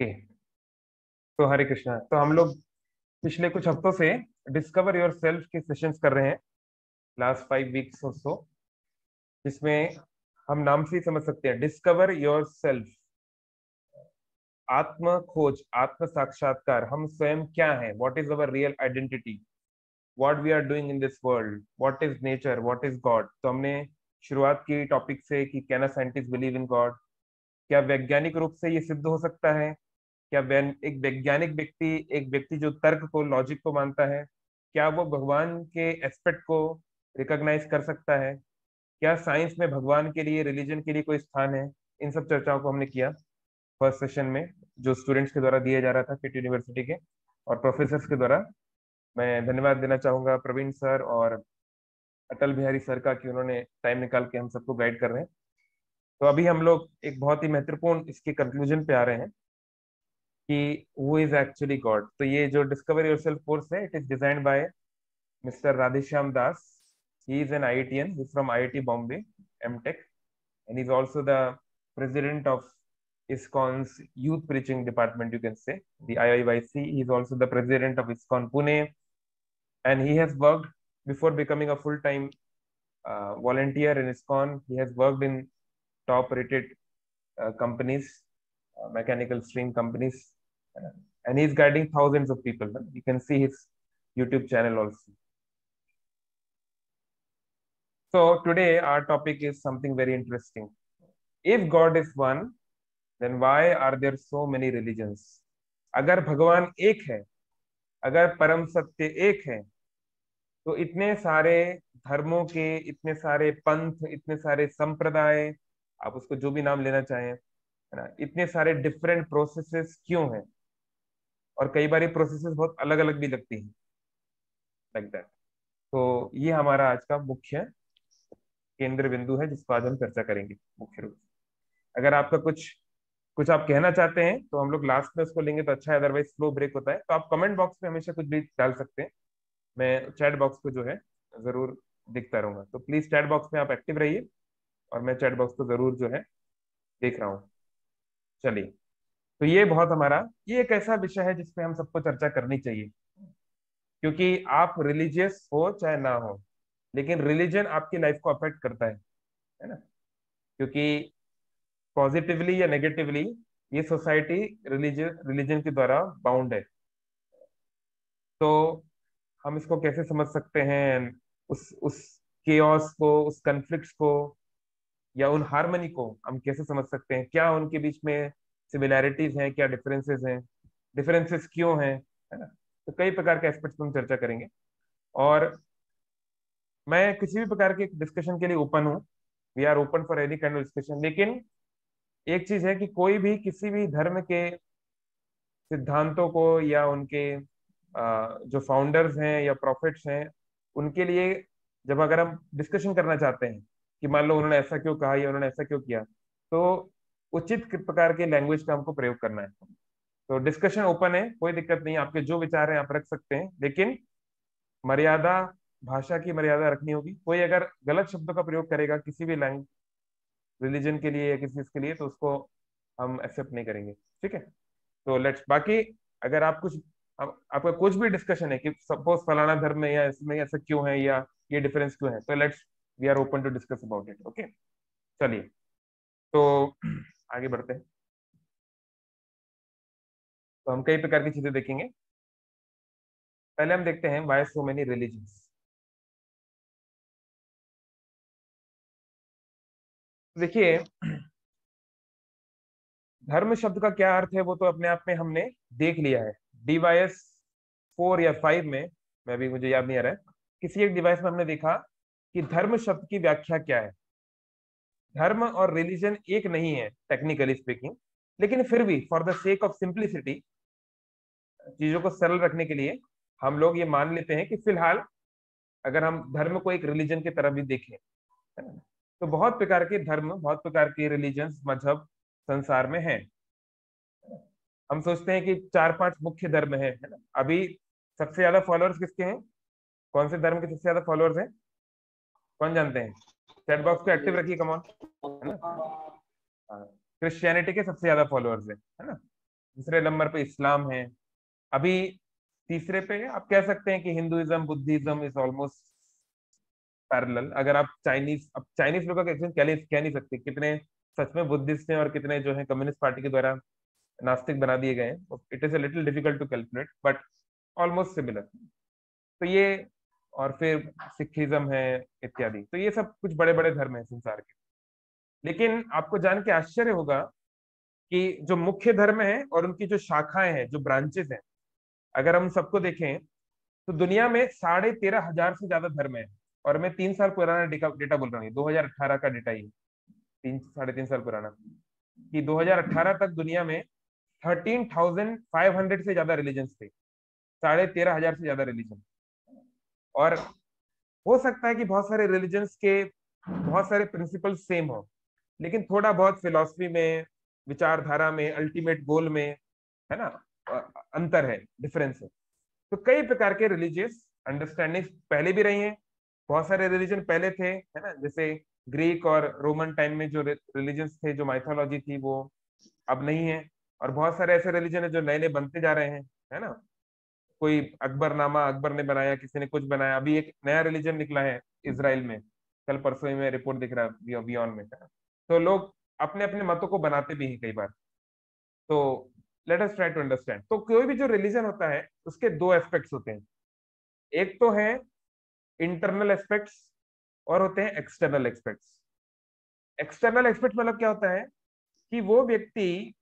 Okay. तो हरे कृष्णा। तो हम लोग पिछले कुछ हफ्तों से डिस्कवर योर सेल्फ के सेशंस कर रहे हैं, लास्ट 5 वीक्स और सो, जिसमें हम नाम से ही समझ सकते हैं, डिस्कवर योर सेल्फ, आत्म खोज, आत्म साक्षात्कार। हम स्वयं क्या हैं, what is our real identity, what we are doing in this world, what is nature, what is God. तो हमने शुरुआत की टॉपिक से कि can a scientist believe in God. क्या वैज्ञानिक रूप से ये सिद्ध हो सकता है? क्या एक वैज्ञानिक व्यक्ति, एक व्यक्ति जो तर्क को, लॉजिक को मानता है, क्या वो भगवान के एस्पेक्ट को रिकॉग्नाइज कर सकता है? क्या साइंस में भगवान के लिए, रिलीजन के लिए कोई स्थान है? इन सब चर्चाओं को हमने किया फर्स्ट सेशन में, जो स्टूडेंट्स के द्वारा दिया जा रहा था किट यूनिवर्सिटी के और प्रोफेसर्स के द्वारा। मैं धन्यवाद देना चाहूंगा प्रवीण सर और अटल बिहारी सर का कि उन्होंने टाइम निकाल के हम सबको गाइड कर रहे हैं। तो अभी हम लोग एक बहुत ही महत्वपूर्ण इसके कंक्लूजन पे आ रहे हैं कि हु इज एक्चुअली गॉड। तो ये जो डिस्कवर योरसेल्फ कोर्स है, it is designed by mister Radheshyam Das. He is an IITian, he's from IIT Bombay, MTech, and he's also the president of ISKCON's youth preaching department, you can say, the IIYC. He's also the president of ISKCON Pune, and he has worked before becoming a full-time volunteer in ISKCON. He has worked in top-rated companies, mechanical stream companies, and he's guiding thousands of people. You can see his YouTube channel also. So today our topic is something very interesting. If God is one, then why are there so many religions? अगर भगवान एक है, अगर परम सत्य एक है, तो इतने सारे धर्मों के, इतने सारे पंथ, इतने सारे संप्रदाय, आप उसको जो भी नाम लेना चाहें, है ना, इतने सारे डिफरेंट प्रोसेसेस क्यों हैं? और कई बार ये प्रोसेसेस बहुत अलग अलग भी लगती हैं, लाइक दैट। तो ये हमारा आज का मुख्य केंद्र बिंदु है, जिसको आज हम चर्चा करेंगे मुख्य रूप से। अगर आपका कुछ कुछ आप कहना चाहते हैं तो हम लोग लास्ट में उसको लेंगे तो अच्छा है, अदरवाइज फ्लो ब्रेक होता है। तो आप कमेंट बॉक्स में हमेशा कुछ भी डाल सकते हैं, मैं चैट बॉक्स को जो है जरूर देखता रहूंगा। तो प्लीज चैट बॉक्स में आप एक्टिव रहिए और मैं चैट बॉक्स को जरूर जो है देख रहा हूँ। चलिए, तो ये बहुत हमारा, ये एक ऐसा विषय है जिसपे हम सबको चर्चा करनी चाहिए, क्योंकि आप रिलीजियस हो चाहे ना हो, लेकिन रिलीजन आपकी लाइफ को अफेक्ट करता है ना। क्योंकि पॉजिटिवली या नेगेटिवली ये सोसाइटी रिलीजन रिलीजन के द्वारा बाउंड है। तो हम इसको कैसे समझ सकते हैं, उस केओस को, उस कन्फ्लिक्ट्स को या उन हार्मनी को हम कैसे समझ सकते हैं? क्या उनके बीच में सिमिलैरिटीज हैं, क्या डिफरेंसेस हैं, डिफरेंसेस क्यों हैं, है ना। तो कई प्रकार के एस्पेक्ट्स पर हम चर्चा करेंगे और मैं किसी भी प्रकार के डिस्कशन के लिए ओपन हूँ। We are open for any kind of discussion. लेकिन एक चीज है कि कोई भी किसी भी धर्म के सिद्धांतों को या उनके जो फाउंडर्स हैं या प्रॉफिट्स हैं, उनके लिए जब अगर हम डिस्कशन करना चाहते हैं कि मान लो उन्होंने ऐसा क्यों कहा या उन्होंने ऐसा क्यों किया, तो उचित प्रकार के लैंग्वेज का हमको प्रयोग करना है। तो डिस्कशन ओपन है, कोई दिक्कत नहीं, आपके जो विचार हैं आप रख सकते हैं, लेकिन मर्यादा, भाषा की मर्यादा रखनी होगी। कोई अगर गलत शब्दों का प्रयोग करेगा किसी भी लैंग्वेज, रिलीजन के लिए या किसी चीज के लिए, तो उसको हम एक्सेप्ट नहीं करेंगे। ठीक है, तो लेट्स, बाकी अगर आप कुछ, आपका कुछ भी डिस्कशन है कि सपोज फलाना धर्म में या इसमें ऐसा क्यों है या ये डिफरेंस क्यों है, तो let's, we are open to discuss about it. Okay, चलिए, तो आगे बढ़ते हैं। तो हम कई प्रकार की चीजें देखेंगे। पहले हम देखते हैं व्हाई सो मेनी रिलीजन्स। देखिए, धर्म शब्द का क्या अर्थ है वो तो अपने आप में हमने देख लिया है। DYS 4 या 5 में, मैं भी, मुझे याद नहीं आ रहा है, किसी एक डिवाइस में हमने देखा कि धर्म शब्द की व्याख्या क्या है। धर्म और रिलीजन एक नहीं है टेक्निकली स्पीकिंग, लेकिन फिर भी for the sake of simplicity, चीजों को सरल रखने के लिए हम लोग ये मान लेते हैं कि फिलहाल अगर हम धर्म को एक रिलीजन की तरह भी देखें, है ना, तो बहुत प्रकार के धर्म, बहुत प्रकार के रिलीजन्स, मजहब संसार में हैं। हम सोचते हैं कि 4-5 मुख्य धर्म है ना। अभी सबसे ज्यादा फॉलोअर्स किसके हैं, कौन से धर्म के सबसे ज्यादा फॉलोअर्स हैं, कौन जानते हैं? चैट बॉक्स को एक्टिव रखिए, कम ऑन, है ना। हाँ, क्रिश्चियनिटी के सबसे ज्यादा फॉलोअर्स है ना। दूसरे नंबर पे इस्लाम है। अभी तीसरे पे आप कह सकते हैं कि Hinduism, Buddhism is almost parallel. अगर आप चाइनीज, अब चाइनीज लोगों का कह नहीं सकते कितने सच में बुद्धिस्ट हैं और कितने जो है कम्युनिस्ट पार्टी के द्वारा नास्तिक बना दिए गए हैं। It is a little difficult to calculate but almost similar. तो ये, और फिर सिखिज्म है इत्यादि। तो ये सब कुछ बड़े बड़े धर्म हैं संसार के। लेकिन आपको जान के आश्चर्य होगा कि जो मुख्य धर्म है और उनकी जो शाखाएं हैं, जो ब्रांचेस हैं, अगर हम सबको देखें तो दुनिया में 13,500 से ज्यादा धर्म है। और मैं 3 साल पुराना डेटा बोल रहा हूँ, 2018 का डेटा ही, 3 साढ़े 3 साल पुराना, कि 2018 तक दुनिया में 13,500 से ज्यादा रिलीजन्स थे। 13,500 से ज्यादा रिलीजन। और हो सकता है कि बहुत सारे रिलीजन्स के बहुत सारे प्रिंसिपल सेम हो, लेकिन थोड़ा बहुत फिलॉसफी में, विचारधारा में, अल्टीमेट गोल में, है ना, अंतर है, डिफरेंस है। तो कई प्रकार के रिलीजियस अंडरस्टैंडिंग पहले भी रही हैं। बहुत सारे रिलीजन पहले थे, है ना, जैसे ग्रीक और रोमन टाइम में जो रिलीजन्स थे, जो माइथोलॉजी थी, वो अब नहीं है। और बहुत सारे ऐसे रिलीजन है जो नए नए बनते जा रहे हैं, है ना। कोई अकबरनामा अकबर ने बनाया, किसी ने कुछ बनाया। अभी एक नया रिलीजन निकला है इसराइल में, कल परसों ही में रिपोर्ट दिख रहा है बियॉन्ड में, है ना। तो लोग अपने अपने मतों को बनाते भी हैं कई बार। तो let us try to understand. तो कोई भी जो रिलीजन होता है उसके दो एस्पेक्ट्स होते हैं। एक तो है इंटरनल एस्पेक्ट्स और होते हैं एक्सटर्नल एस्पेक्ट्स। एक्सटर्नल एस्पेक्ट मतलब क्या होता है कि वो व्यक्ति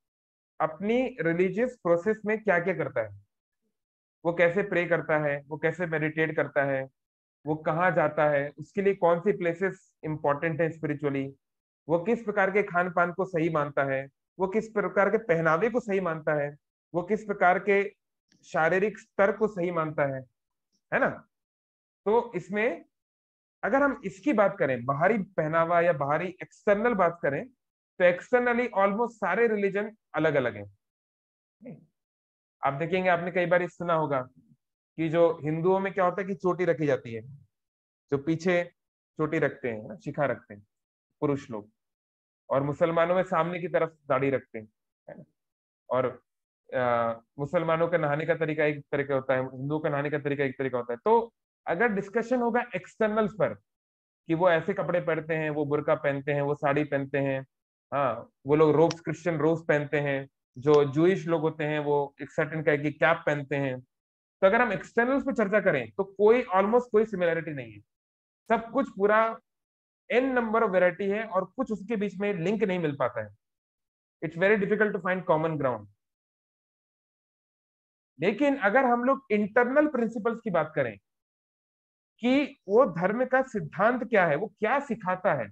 अपनी रिलीजियस प्रोसेस में क्या क्या करता है। वो कैसे प्रे करता है, वो कैसे मेडिटेट करता है, वो कहाँ जाता है, उसके लिए कौन सी प्लेसेस इंपॉर्टेंट है स्पिरिचुअली, वो किस प्रकार के खान पान को सही मानता है, वो किस प्रकार के पहनावे को सही मानता है, वो किस प्रकार के शारीरिक स्तर को सही मानता है ना। तो इसमें अगर हम इसकी बात करें, बाहरी पहनावा या बाहरी एक्सटर्नल बात करें, तो एक्सटर्नली ऑलमोस्ट सारे रिलीजन अलग अलग हैं। आप देखेंगे, आपने कई बार सुना होगा कि जो हिंदुओं में क्या होता है कि चोटी रखी जाती है, जो पीछे चोटी रखते हैं ना, शिखा रखते हैं पुरुष लोग। और मुसलमानों में सामने की तरफ दाढ़ी रखते हैं, है ना। और मुसलमानों का नहाने का तरीका एक तरीका होता है, हिंदुओं का नहाने का तरीका एक तरीका होता है। तो अगर डिस्कशन होगा एक्सटर्नल्स पर, कि वो ऐसे कपड़े पहनते हैं, वो बुर्का पहनते हैं, वो साड़ी पहनते हैं, हाँ, वो लोग रोब्स, क्रिश्चियन रोब्स पहनते हैं, जो जूइश लोग होते हैं वो एक सर्टेन टाइप की कैप पहनते हैं। तो अगर हम एक्सटर्नल्स पे चर्चा करें तो कोई ऑलमोस्ट कोई सिमिलरिटी नहीं है। सब कुछ पूरा एन नंबर ऑफ वेराइटी है, और कुछ उसके बीच में लिंक नहीं मिल पाता है। It's very difficult to find common ground. लेकिन अगर हम लोग इंटरनल प्रिंसिपल्स की बात करें कि वो धर्म का सिद्धांत क्या है, वो क्या सिखाता है,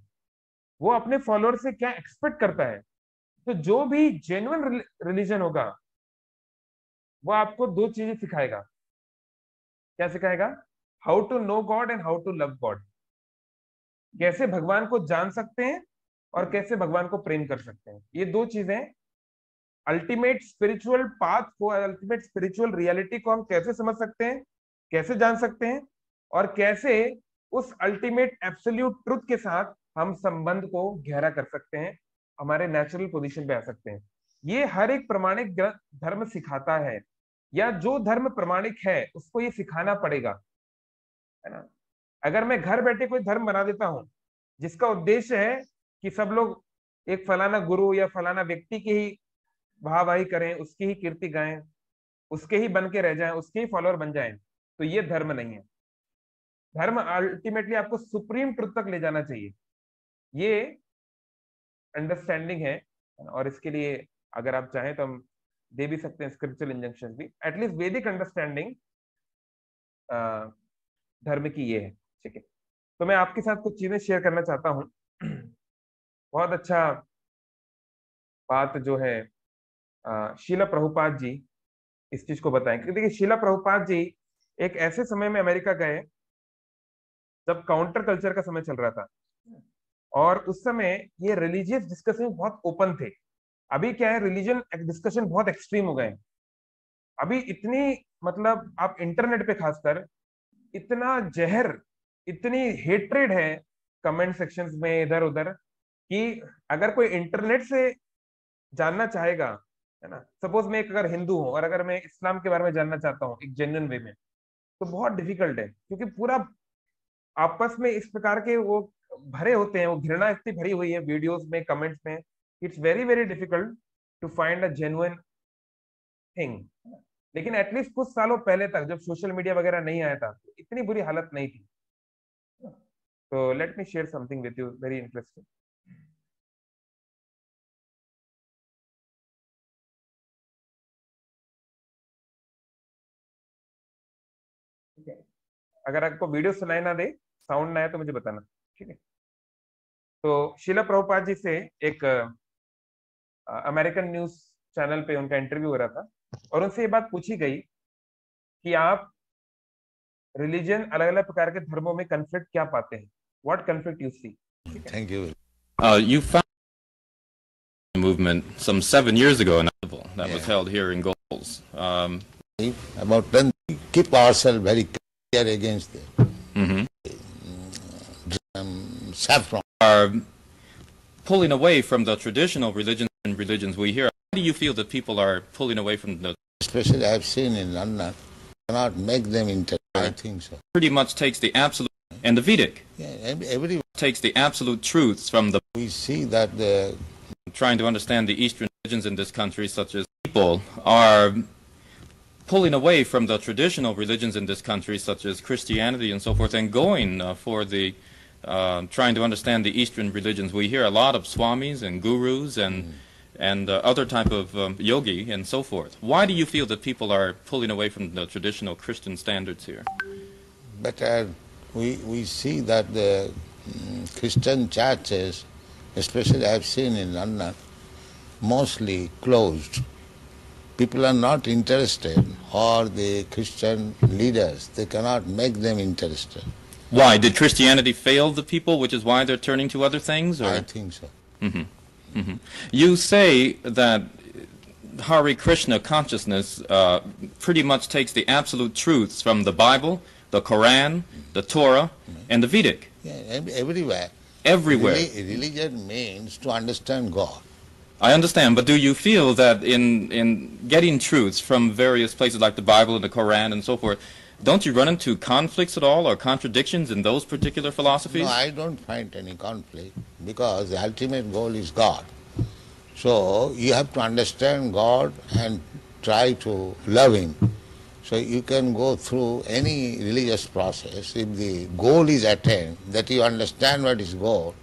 वो अपने फॉलोअर से क्या एक्सपेक्ट करता है, तो जो भी जेन्युइन रिलीजन होगा वो आपको दो चीजें सिखाएगा। क्या सिखाएगा? How to know God and how to love God. कैसे भगवान को जान सकते हैं और कैसे भगवान को प्रेम कर सकते हैं। ये दो चीजें अल्टीमेट स्पिरिचुअल पाथ को, अल्टीमेट स्पिरिचुअल रियलिटी को हम कैसे समझ सकते हैं, कैसे जान सकते हैं, और कैसे उस अल्टीमेट एब्सोल्यूट ट्रुथ के साथ हम संबंध को गहरा कर सकते हैं, हमारे नेचुरल पोजीशन पे आ सकते हैं। ये हर एक प्रमाणिक धर्म सिखाता है, या जो धर्म प्रमाणिक है उसको ये सिखाना पड़ेगा, है ना। अगर मैं घर बैठे कोई धर्म बना देता हूं जिसका उद्देश्य है कि सब लोग एक फलाना गुरु या फलाना व्यक्ति की ही वाहवाही करें, उसकी ही कीर्ति गाएं, उसके ही बन के रह जाएं, उसके ही फॉलोअर बन जाएं, तो ये धर्म नहीं है। धर्म अल्टीमेटली आपको सुप्रीम ट्रुथ तक ले जाना चाहिए। ये अंडरस्टैंडिंग है। और इसके लिए अगर आप चाहें तो हम दे भी सकते हैं स्क्रिप्चुरल इंजंक्शन भी। एटलीस्ट वैदिक अंडरस्टैंडिंग धर्म की ये है, ठीक है। तो मैं आपके साथ कुछ चीजें शेयर करना चाहता हूँ। बहुत अच्छा बात जो है, शीला प्रभुपाद जी इस चीज को बताएं। क्योंकि देखिए, शीला प्रभुपाद जी एक ऐसे समय में अमेरिका गए जब काउंटर कल्चर का समय चल रहा था, और उस समय ये रिलीजियस डिस्कशन बहुत ओपन थे। अभी क्या है, रिलीजन डिस्कशन बहुत एक्सट्रीम हो गए हैं। अभी इतनी, मतलब आप इंटरनेट पे खासकर इतना जहर, इतनी हेट्रेड है कमेंट सेक्शंस में इधर उधर, कि अगर कोई इंटरनेट से जानना चाहेगा, है ना। सपोज मैं एक अगर हिंदू हूँ और अगर मैं इस्लाम के बारे में जानना चाहता हूँ एक जेन्युइन वे में, तो बहुत डिफिकल्ट है, क्योंकि पूरा आपस में इस प्रकार के वो भरे होते हैं, वो घृणा इतनी भरी हुई है वीडियोस में, कमेंट्स में, it's very very difficult to find a genuine thing. लेकिन एटलीस्ट कुछ सालों पहले तक जब सोशल मीडिया वगैरह नहीं आया था, तो इतनी बुरी हालत नहीं थी। तो let me share something with you very interesting. ठीक है, अगर आपको वीडियो सुनाई ना दे, साउंड ना आए तो मुझे बताना। ठीक है। तो शिला प्रभुपाद जी से एक अमेरिकन न्यूज चैनल पे उनका इंटरव्यू हो रहा था, और उनसे ये बात पूछी गई कि आप रिलीजन अलग अलग प्रकार के धर्मों में कंफ्लिक्ट क्या पाते हैं, व्हाट कंफ्लिक्ट यू सी। ठीक है। Thank you. You found a movement some 7 years ago in Istanbul that was Yeah. held here in Goals. About when we keep ourselves very clear against the saffron. Are pulling away from the traditional religions and religions we hear. Why do you feel that people are pulling away from the Especially I've seen in London, cannot make them interested. I think so. pretty much takes the absolute and the Vedic Yeah, every takes the absolute truths from the we see that the trying to understand the Eastern religions in this country, such as people are pulling away from the traditional religions in this country, such as Christianity and so forth, and going for the trying to understand the Eastern religions. We hear a lot of swamis and gurus and other type of yogi and so forth. Why do you feel that people are pulling away from the traditional Christian standards here? but we see that the Christian churches, especially I've seen in London, mostly closed. People are not interested, or the Christian leaders, they cannot make them interested. Why? Did Christianity fail the people, which is why they're turning to other things? Or? I think so. You say that Hare Krishna consciousness pretty much takes the absolute truths from the Bible, the Quran, the Torah, and the Vedic. Yeah, everywhere. Everywhere. Religion means to understand God. I understand, but do you feel that in getting truths from various places like the Bible and the Quran and so forth, don't you run into conflicts at all or contradictions in those particular philosophies? No, I don't find any conflict, because the ultimate goal is God. So you have to understand God and try to love Him. So you can go through any religious process. If the goal is attained, that you understand what is goal,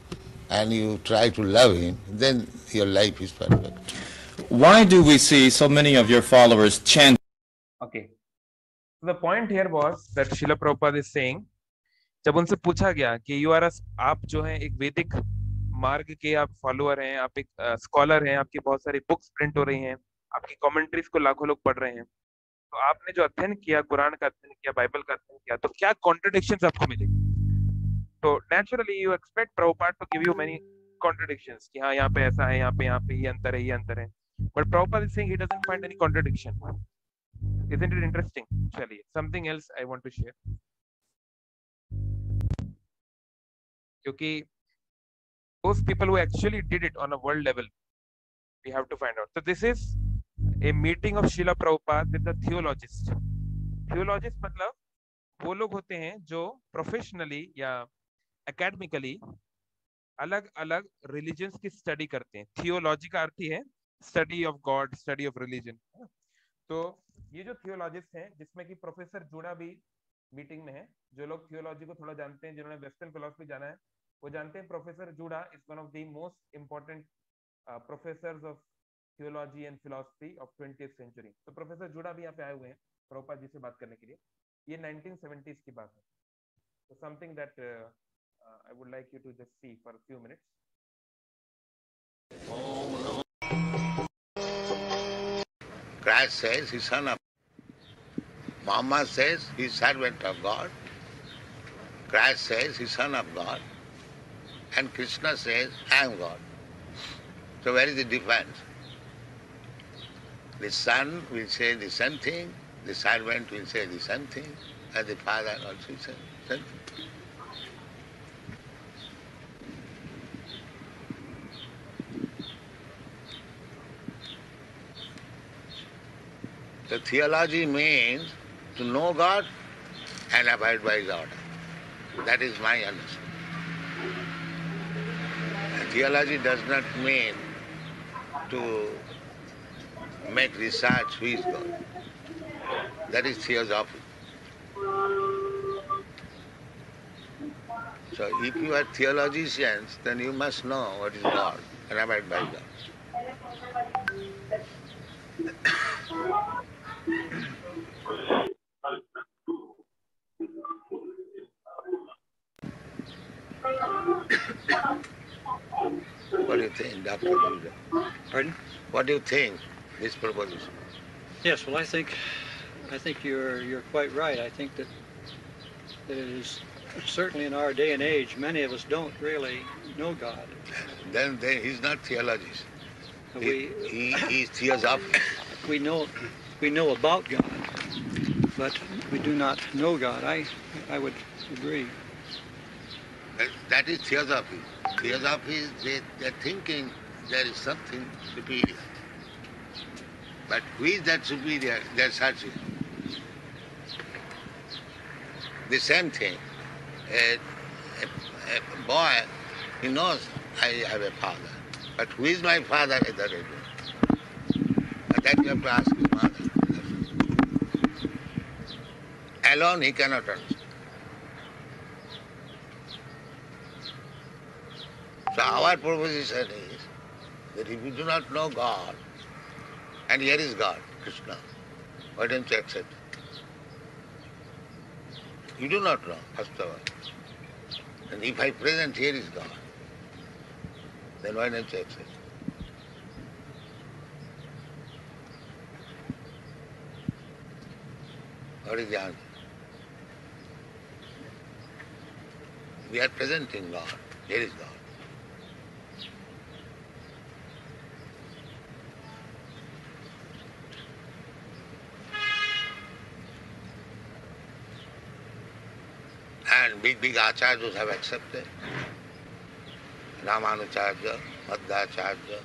and you try to love Him, then your life is perfect. Why do we see so many of your followers chant? Okay. So the point here was that Srila Prabhupada is saying, जब उनसे पूछा गया कि you are आप जो हैं एक वैदिक मार्ग के आप फॉलोअर हैं, आप एक स्कॉलर हैं, आपकी बहुत सारी बुक्स प्रिंट हो रही हैं, आपकी कमेंट्रीज को लाखों लोग पढ़ रहे हैं, तो आपने जो अध्ययन किया, कुरान का अध्ययन किया, बाइबल का अध्ययन किया, तो क्या कॉन्ट्रडिक्शंस आपको मिलेगी? तो naturally you expect Prabhupada to give you many contradictions कि हाँ यहाँ पे ऐसा है, यहाँ पे ये अंतर है, ये अंतर है, but Prabhupada is saying he doesn't find any contradiction. Isn't it interesting? चलिए, something else I want to share, क्योंकि those people who actually did it on a world level, we have to find out. So this is a meeting of Srila Prabhupada with the theologist. Theologist मतलब वो लोग होते हैं जो professionally या academically अलग अलग रिलीजन्स की स्टडी करते हैं। थियोलॉजी का अर्थ ही है study of God, study of religion. तो ये जो थियोलॉजिस्ट हैं, जिसमें कि प्रोफेसर जूड़ा भी मीटिंग में है, जो लोग थियोलॉजी को थोड़ा जानते हैं, जिन्होंने वेस्टर्न फिलोसफी जाना है, वो जानते हैं professor Judah is one of the most important professors of theology and philosophy of 20th century. तो प्रोफेसर जूड़ा भी यहाँ पे आए हुए हैं प्रभुपाद जी से बात करने के लिए। ये 1970s की बात है। तो something that I would like you to just see for a few minutes. Christ says he's son of Muhammad says he's servant of God. Christ says he's son of God. And Krishna says, I am God. So where is the difference? The son will say the same thing, the servant will say the same thing, and the father also says the same thing. The theology means to know God and abide by His order. That is my understanding. And theology does not mean to make research who is God. That is theosophy. So if you are theologians, then you must know what is God and abide by God. What do you think, Dr. Judah? Pardon? What do you think this proposition? Yes, well, I think you're quite right. I think that it is certainly in our day and age, many of us don't really know God. Then he's not theologist. We He's theosophic. we know about God, but we do not know God. I would agree. That is theosophy. Theosophy is they're thinking there is something superior. But who is that superior? They're searching. The same thing. A boy, he knows I have a father. But who is my father? That I don't know. But that you have to ask his mother. Alone he cannot understand. So our proposition is that if you do not know God, and here is God, Krishna, why don't you accept it? You do not know, first of all. And if I present here is God, then why don't you accept it? What is the answer? We are presenting God. Here is God. And big acharyas have accepted. Ramanujarya, Madhvacharya,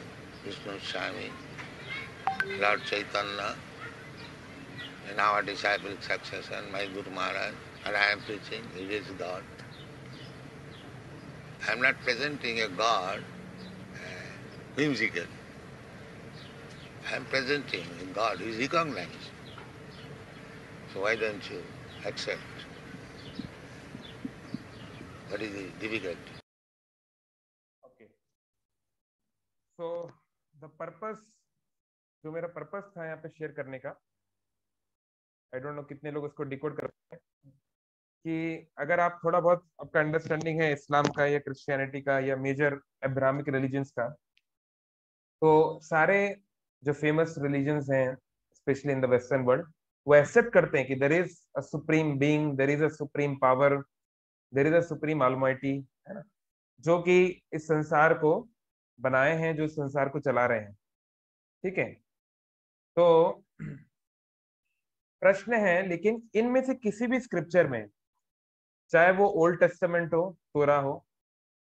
Vishnu Swami, Lord Chaitanya, in our disciplic succession, my Guru Maharaj, and I am preaching, it is God. I am not presenting a God whimsical. I am presenting a God who is recognized. So why don't you accept? What is the difficulty? Okay. So the purpose, जो मेरा purpose था यहाँ पे share करने का, I don't know कितने लोग इसको डिकोड कर पाए, कि अगर आप थोड़ा बहुत आपका अंडरस्टैंडिंग है इस्लाम का या क्रिश्चियनिटी का या मेजर अब्राहमिक रिलीजन्स का, तो सारे जो फेमस रिलीजन्स हैं specially in the western world, वो एक्सेप्ट करते हैं कि there is a supreme being, there is a supreme power, there is a supreme almighty, है ना, जो कि इस संसार को बनाए हैं, जो इस संसार को चला रहे हैं. ठीक है. तो प्रश्न है, लेकिन इनमें से किसी भी स्क्रिप्चर में, चाहे वो ओल्ड टेस्टामेंट हो, तोरा हो,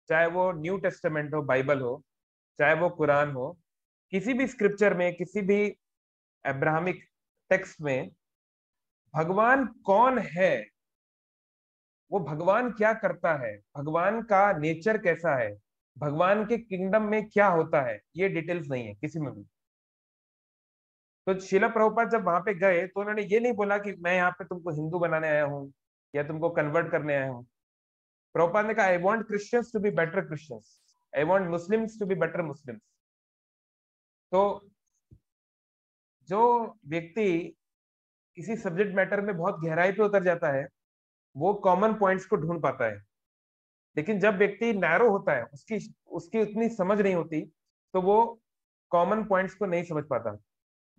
चाहे वो न्यू टेस्टामेंट हो, बाइबल हो, चाहे वो कुरान हो, किसी भी स्क्रिप्चर में, किसी भी अब्राहमिक टेक्स्ट में भगवान कौन है, वो भगवान क्या करता है, भगवान का नेचर कैसा है, भगवान के किंगडम में क्या होता है, ये डिटेल्स नहीं है किसी में भी. तो शिला प्रभुपाद जब वहां पे गए तो उन्होंने ये नहीं बोला कि मैं यहाँ पे तुमको हिंदू बनाने आया हूँ या तुमको कन्वर्ट करने आया हूँ. प्रभुपाद ने कहा, I want Christians to be better Christians, I want Muslims to be better Muslims. तो जो व्यक्ति किसी सब्जेक्ट मैटर में बहुत गहराई पे उतर जाता है, वो कॉमन पॉइंट्स को ढूंढ पाता है. लेकिन जब व्यक्ति नैरो होता है, उसकी उतनी समझ नहीं होती, तो वो कॉमन पॉइंट्स को नहीं समझ पाता.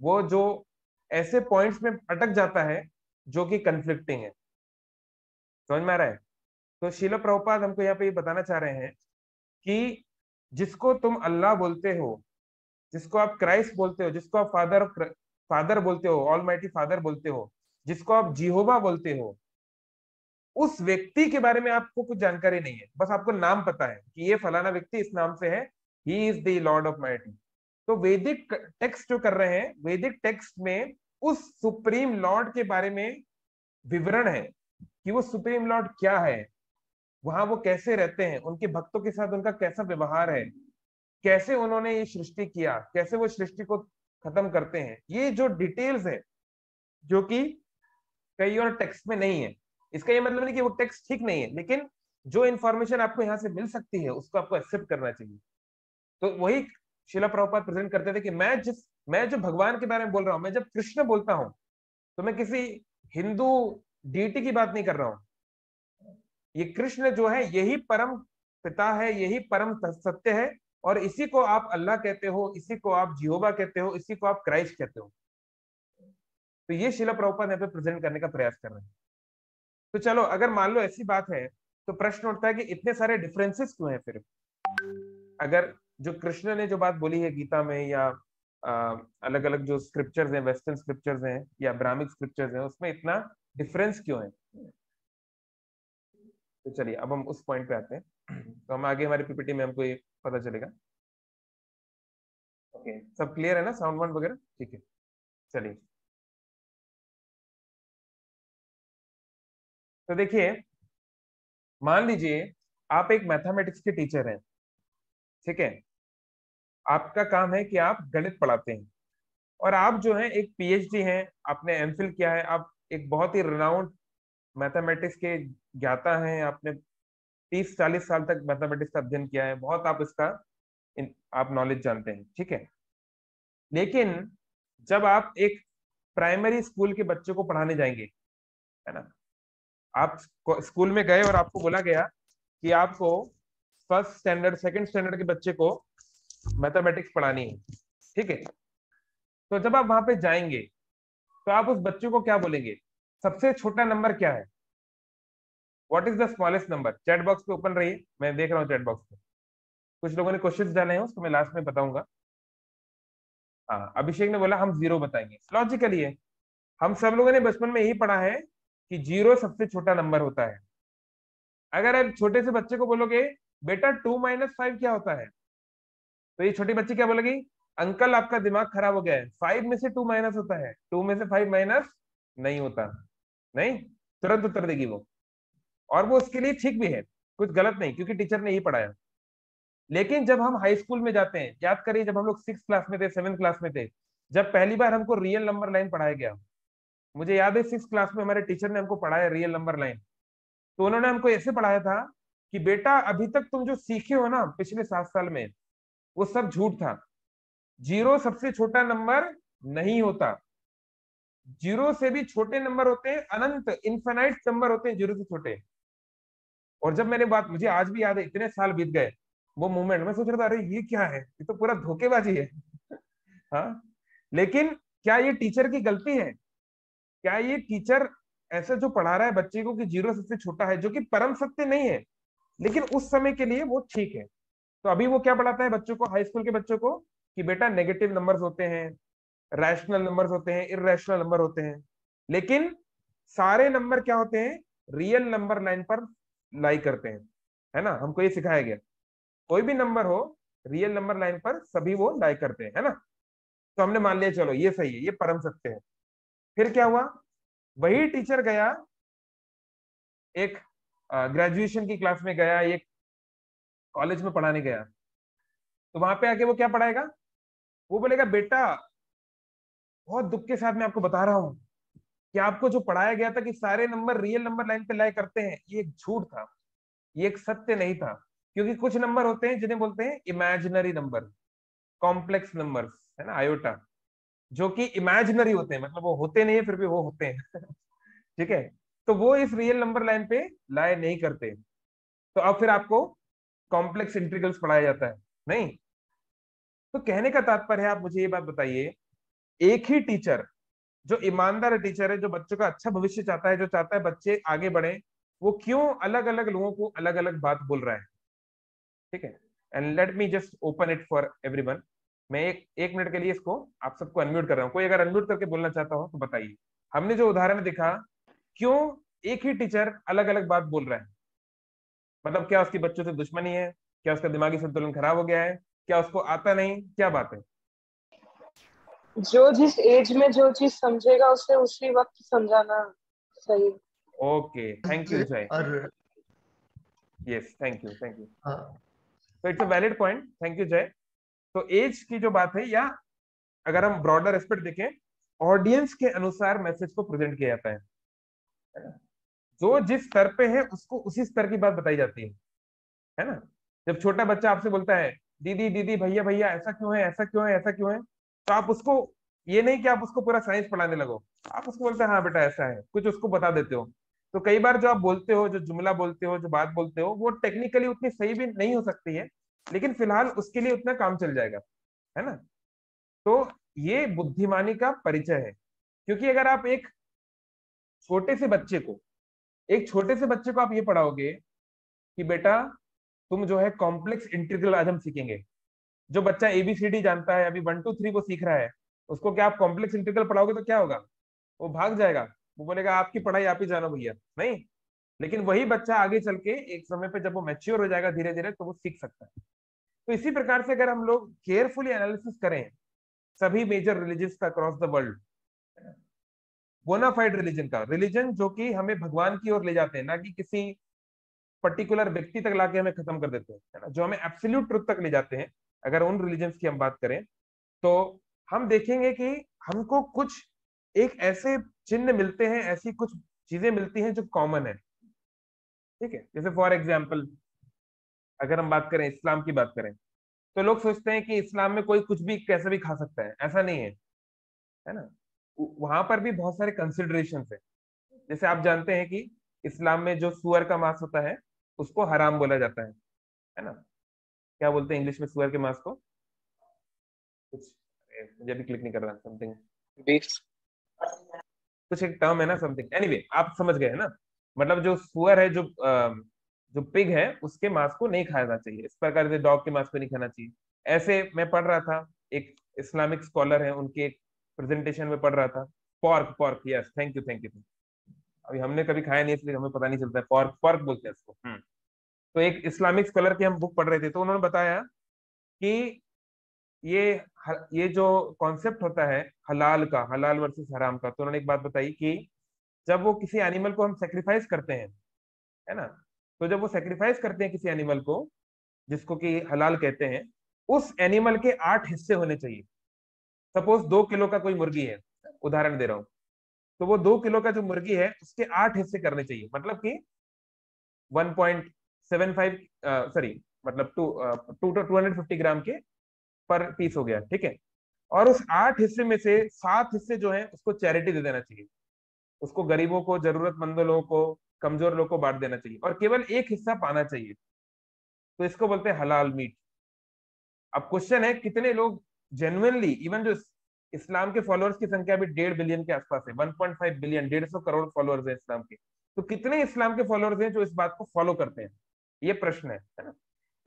वो जो ऐसे पॉइंट्स में अटक जाता है जो कि कंफ्लिक्टिंग है. समझ में आ रहा है? तो शीला प्रभुपाद हमको यहाँ पे ये बताना चाह रहे हैं कि जिसको तुम अल्लाह बोलते हो, जिसको आप क्राइस्ट बोलते हो, जिसको आप फादर बोलते हो, ऑलमाइटी फादर बोलते हो, जिसको आप जिहोवा बोलते हो, उस व्यक्ति के बारे में आपको कुछ जानकारी नहीं है. बस आपको नाम पता है कि ये फलाना व्यक्ति इस नाम से है, ही is the Lord of mighty. तो वैदिक टेक्स्ट जो कर रहे हैं, वैदिक टेक्स्ट में उस सुप्रीम लॉर्ड के बारे में विवरण है कि वो सुप्रीम लॉर्ड क्या है, वहां वो कैसे रहते हैं, उनके भक्तों के साथ उनका कैसा व्यवहार है, कैसे उन्होंने ये सृष्टि किया, कैसे वो सृष्टि को खत्म करते हैं। ये जो डिटेल्स है जो कि कई और टेक्स्ट में नहीं है। इसका ये मतलब नहीं कि वो टेक्स्ट ठीक नहीं है, लेकिन जो इन्फॉर्मेशन आपको यहाँ से मिल सकती है उसको आपको एक्सेप्ट करना चाहिए। तो वही शिला प्रभुपाद प्रेजेंट करते थे कि मैं जो भगवान के बारे में बोल रहा हूँ, मैं जब कृष्ण बोलता हूँ तो मैं किसी हिंदू डीटी की बात नहीं कर रहा हूँ। ये कृष्ण जो है यही परम पिता है, यही परम सत्य है, और इसी को आप अल्लाह कहते हो, इसी को आप जिहोवा कहते हो, इसी को आप क्राइस्ट कहते हो। तो ये शिला प्रभुपाद यहाँ पे प्रेजेंट करने का प्रयास कर रहे हैं। तो चलो, अगर मान लो ऐसी बात है तो प्रश्न उठता है कि इतने सारे डिफरेंसेस क्यों हैं फिर? अगर जो कृष्ण ने जो बात बोली है गीता में, या अलग अलग जो स्क्रिप्चर्स हैं, वेस्टर्न स्क्रिप्चर्स हैं या ब्राह्मिक स्क्रिप्चर्स हैं, उसमें इतना डिफरेंस क्यों है? तो चलिए अब हम उस पॉइंट पे आते हैं। तो हम आगे हमारी पीपीटी में हमको ये पता चलेगा। ओके, सब क्लियर है ना, साउंड वाउंड वगैरह ठीक है? चलिए, तो देखिए, मान लीजिए आप एक मैथमेटिक्स के टीचर हैं, ठीक है? आपका काम है कि आप गणित पढ़ाते हैं, और आप जो है एक पीएचडी हैं, आपने एमफिल किया है, आप एक बहुत ही रिनाउंड मैथमेटिक्स के ज्ञाता हैं, आपने 30-40 साल तक मैथमेटिक्स का अध्ययन किया है, बहुत आप इसका आप नॉलेज जानते हैं, ठीक है? लेकिन जब आप एक प्राइमरी स्कूल के बच्चे को पढ़ाने जाएंगे, है ना, आप स्कूल में गए और आपको बोला गया कि आपको फर्स्ट स्टैंडर्ड सेकंड स्टैंडर्ड के बच्चे को मैथमेटिक्स पढ़ानी है, ठीक है? तो जब आप वहां पे जाएंगे तो आप उस बच्चे को क्या बोलेंगे? सबसे छोटा नंबर क्या है? What is the smallest number? Chat box पे ओपन रहिए, मैं देख रहा हूँ चैट बॉक्स पे कुछ लोगों ने क्वेश्चंस डाले हैं, उसको मैं लास्ट में बताऊंगा। हाँ, अभिषेक ने बोला हम 0 बताएंगे। लॉजिकली है, हम सब लोगों ने बचपन में यही पढ़ा है कि 0 सबसे छोटा नंबर होता है। अगर आप छोटे से बच्चे को बोलोगे बेटा 2 - 5 क्या होता है, तो ये छोटी बच्ची क्या बोलेगी? अंकल आपका दिमाग खराब हो गया है, 5 में से 2 माइनस होता है, 2 में से 5 माइनस नहीं होता। नहीं, तुरंत उत्तर देगी वो, और वो उसके लिए ठीक भी है, कुछ गलत नहीं, क्योंकि टीचर ने यही पढ़ाया। लेकिन जब हम हाई स्कूल में जाते हैं, याद करिए जब हम लोग 6 क्लास में थे, 7 क्लास में थे, जब पहली बार हमको रियल नंबर लाइन पढ़ाया गया, मुझे याद है 6 क्लास में हमारे टीचर ने हमको पढ़ाया रियल नंबर लाइन। तो उन्होंने हमको ऐसे पढ़ाया था कि बेटा अभी तक तुम जो सीखे हो ना पिछले 7 साल में, वो सब झूठ था। 0 सबसे छोटा नंबर नहीं होता, 0 से भी छोटे नंबर होते हैं, अनंत इनफाइनाइट नंबर होते हैं 0 से छोटे। और जब मैंने बात, मुझे आज भी याद है, इतने साल बीत गए, वो मोमेंट मैं सोच रहा था अरे ये क्या है, ये तो पूरा धोखेबाजी है। हाँ, लेकिन क्या ये टीचर की गलती है? क्या ये टीचर ऐसा जो पढ़ा रहा है बच्चे को कि 0 सबसे छोटा है, जो कि परम सत्य नहीं है, लेकिन उस समय के लिए वो ठीक है। तो अभी वो क्या पढ़ाता है बच्चों को, हाई स्कूल के बच्चों को, कि बेटा नेगेटिव नंबर्स होते हैं, रैशनल नंबर्स होते हैं, इरेशनल नंबर होते हैं, लेकिन सारे नंबर क्या होते हैं? रियल नंबर लाइन पर लाई करते हैं, है ना? हमको ये सिखाया गया, कोई भी नंबर हो रियल नंबर लाइन पर सभी वो लाई करते हैं, है ना? तो हमने मान लिया चलो ये सही है, ये परम सत्य है। फिर क्या हुआ? वही टीचर गया, एक ग्रेजुएशन की क्लास में गया, एक कॉलेज में पढ़ाने गया, तो वहां पे आके वो क्या पढ़ाएगा? वो बोलेगा बेटा बहुत दुख के साथ मैं आपको बता रहा हूँ कि आपको जो पढ़ाया गया था कि सारे नंबर रियल नंबर लाइन पे लाई करते हैं, ये एक झूठ था, ये एक सत्य नहीं था। क्योंकि कुछ नंबर होते हैं जिन्हें बोलते हैं इमेजिनरी नंबर, कॉम्प्लेक्स नंबर्स, है ना, आयोटा, जो कि इमेजिनरी होते हैं, मतलब वो होते नहीं है फिर भी वो होते हैं। ठीक है? तो वो इस रियल नंबर लाइन पे लाई नहीं करते। तो अब फिर आपको कॉम्प्लेक्स इंटीग्रल्स पढ़ाया जाता है नहीं? तो कहने का तात्पर्य है, आप मुझे ये बात बताइए, एक ही टीचर जो ईमानदार टीचर है, जो बच्चों का अच्छा भविष्य चाहता है, जो चाहता है बच्चे आगे बढ़े, वो क्यों अलग अलग लोगों को अलग अलग बात बोल रहा है? ठीक है? And let me just open it for everyone. मैं एक मिनट के लिए इसको आप सबको अनम्यूट कर रहा हूँ, कोई अगर अनम्यूट करके बोलना चाहता हो तो बताइए। हमने जो उदाहरण देखा, क्यों एक ही टीचर अलग अलग बात बोल रहा है? मतलब क्या उसकी बच्चों से दुश्मनी है? क्या उसका दिमागी संतुलन खराब हो गया है? क्या उसको आता नहीं? क्या बात है? जो जिस एज में जो चीज समझेगा उसे उसी वक्त समझाना सही। ओके, थैंक यू जय। और yes, thank you, thank you. हाँ, तो it's a valid point, thank you जय। तो एज की जो बात है, या अगर हम ब्रॉडर एस्पेक्ट देखें, ऑडियंस के अनुसार मैसेज को प्रेजेंट किया जाता है ना? जो जिस स्तर पे है उसको उसी स्तर की बात बताई जाती है ना? जब छोटा बच्चा आपसे बोलता है दीदी दीदी भैया भैया ऐसा क्यों है, ऐसा क्यों है, ऐसा क्यों है, तो आप उसको, ये नहीं कि आप उसको पूरा साइंस पढ़ाने लगो, आप उसको बोलते हैं हाँ बेटा ऐसा है, कुछ उसको बता देते हो। तो कई बार जो आप बोलते हो, जो जुमला बोलते हो, जो बात बोलते हो, वो टेक्निकली उतनी सही भी नहीं हो सकती है, लेकिन फिलहाल उसके लिए उतना काम चल जाएगा, है ना? तो ये बुद्धिमानी का परिचय है। क्योंकि अगर आप छोटे से बच्चे को एक छोटे से बच्चे को आप ये पढ़ाओगे कि बेटा तुम जो है कॉम्प्लेक्स इंटीग्रल आज हम सीखेंगे, जो बच्चा एबीसीडी जानता है, अभी 1 2 3 वो सीख रहा है, उसको क्या आप कॉम्प्लेक्स इंटीग्रल पढ़ाओगे तो क्या होगा? वो भाग जाएगा, वो बोलेगा आपकी पढ़ाई आप ही जानो भैया, नहीं। लेकिन वही बच्चा आगे चल के एक समय पे जब वो मैच्योर हो जाएगा धीरे धीरे, तो वो सीख सकता है। तो इसी प्रकार से अगर हम लोग केयरफुली एनालिसिस करें सभी मेजर रिलीजन्स का across the world, bona fide religion का, रिलीजन जो कि हमें भगवान की ओर ले जाते हैं, ना कि किसी पर्टिकुलर व्यक्ति तक लाके हमें खत्म कर देते हैं, है ना, जो हमें एब्सोल्यूट ट्रुथ तक ले जाते हैं, अगर उन रिलीजन्स की हम बात करें, तो हम देखेंगे कि हमको कुछ एक ऐसे चिन्ह मिलते हैं, ऐसी कुछ चीजें मिलती हैं जो कॉमन है। ठीक है, जैसे फॉर एग्जाम्पल अगर हम बात करें, इस्लाम की बात करें, तो लोग सोचते हैं कि इस्लाम में कोई कुछ भी कैसे भी खा सकता है, ऐसा नहीं है ना? वहां पर भी बहुत सारे कंसिडरेशन है। जैसे आप जानते हैं कि इस्लाम में जो सुअर का मांस होता है उसको हराम बोला जाता है ना? क्या बोलते हैं इंग्लिश में सुअर के मांस को? कुछ मुझे भी क्लिक नहीं कर रहा, समथिंग, बीफ। कुछ एक टर्म है ना, समथिंग, एनीवे आप समझ गए है ना? मतलब जो सुअर है, जो पिग है, उसके मांस को नहीं खाना चाहिए। इस प्रकार से डॉग के मांस को नहीं खाना चाहिए। ऐसे मैं पढ़ रहा था, एक इस्लामिक स्कॉलर है, उनके एक प्रेजेंटेशन में पढ़ रहा था, pork, pork, yes, thank you, thank you. अभी हमने कभी खाया नहीं इसलिए हमें पता नहीं चलता है, पॉर्क, पॉर्क बोलते हैं इसको। तो एक इस्लामिक स्कॉलर की हम बुक पढ़ रहे थे, तो उन्होंने बताया कि ये ये जो कॉन्सेप्ट होता है हलाल का, हलाल वर्सेस हराम का, तो उन्होंने एक बात बताई कि जब वो किसी एनिमल को हम सेक्रीफाइस करते हैं, है ना, तो जब वो सेक्रीफाइस करते हैं किसी एनिमल को, जिसको कि हलाल कहते हैं, उस एनिमल के 8 हिस्से होने चाहिए। सपोज 2 किलो का कोई मुर्गी है, उदाहरण दे रहा हूं, तो वो 2 किलो का जो मुर्गी है उसके 8 हिस्से करने चाहिए, मतलब कि 1.75, सॉरी, मतलब 250 ग्राम के पर पीस हो गया, ठीक है। और उस 8 हिस्से में से 7 हिस्से जो है उसको चैरिटी दे देना चाहिए, उसको गरीबों को, जरूरतमंद लोगों को, कमजोर लोगों को बांट देना चाहिए, और केवल एक हिस्सा पाना चाहिए। तो इसको बोलते हैं हलाल मीट। अब क्वेश्चन है कितने लोग जेन्युइनली, इवन जो इस्लाम के फॉलोअर्स की संख्या भी 1.5 बिलियन के आसपास है, 1.5 बिलियन, 150 करोड़ फॉलोअर्स है इस्लाम के, तो कितने इस्लाम के फॉलोअर्स हैं जो इस बात को फॉलो करते हैं? ये प्रश्न है ना?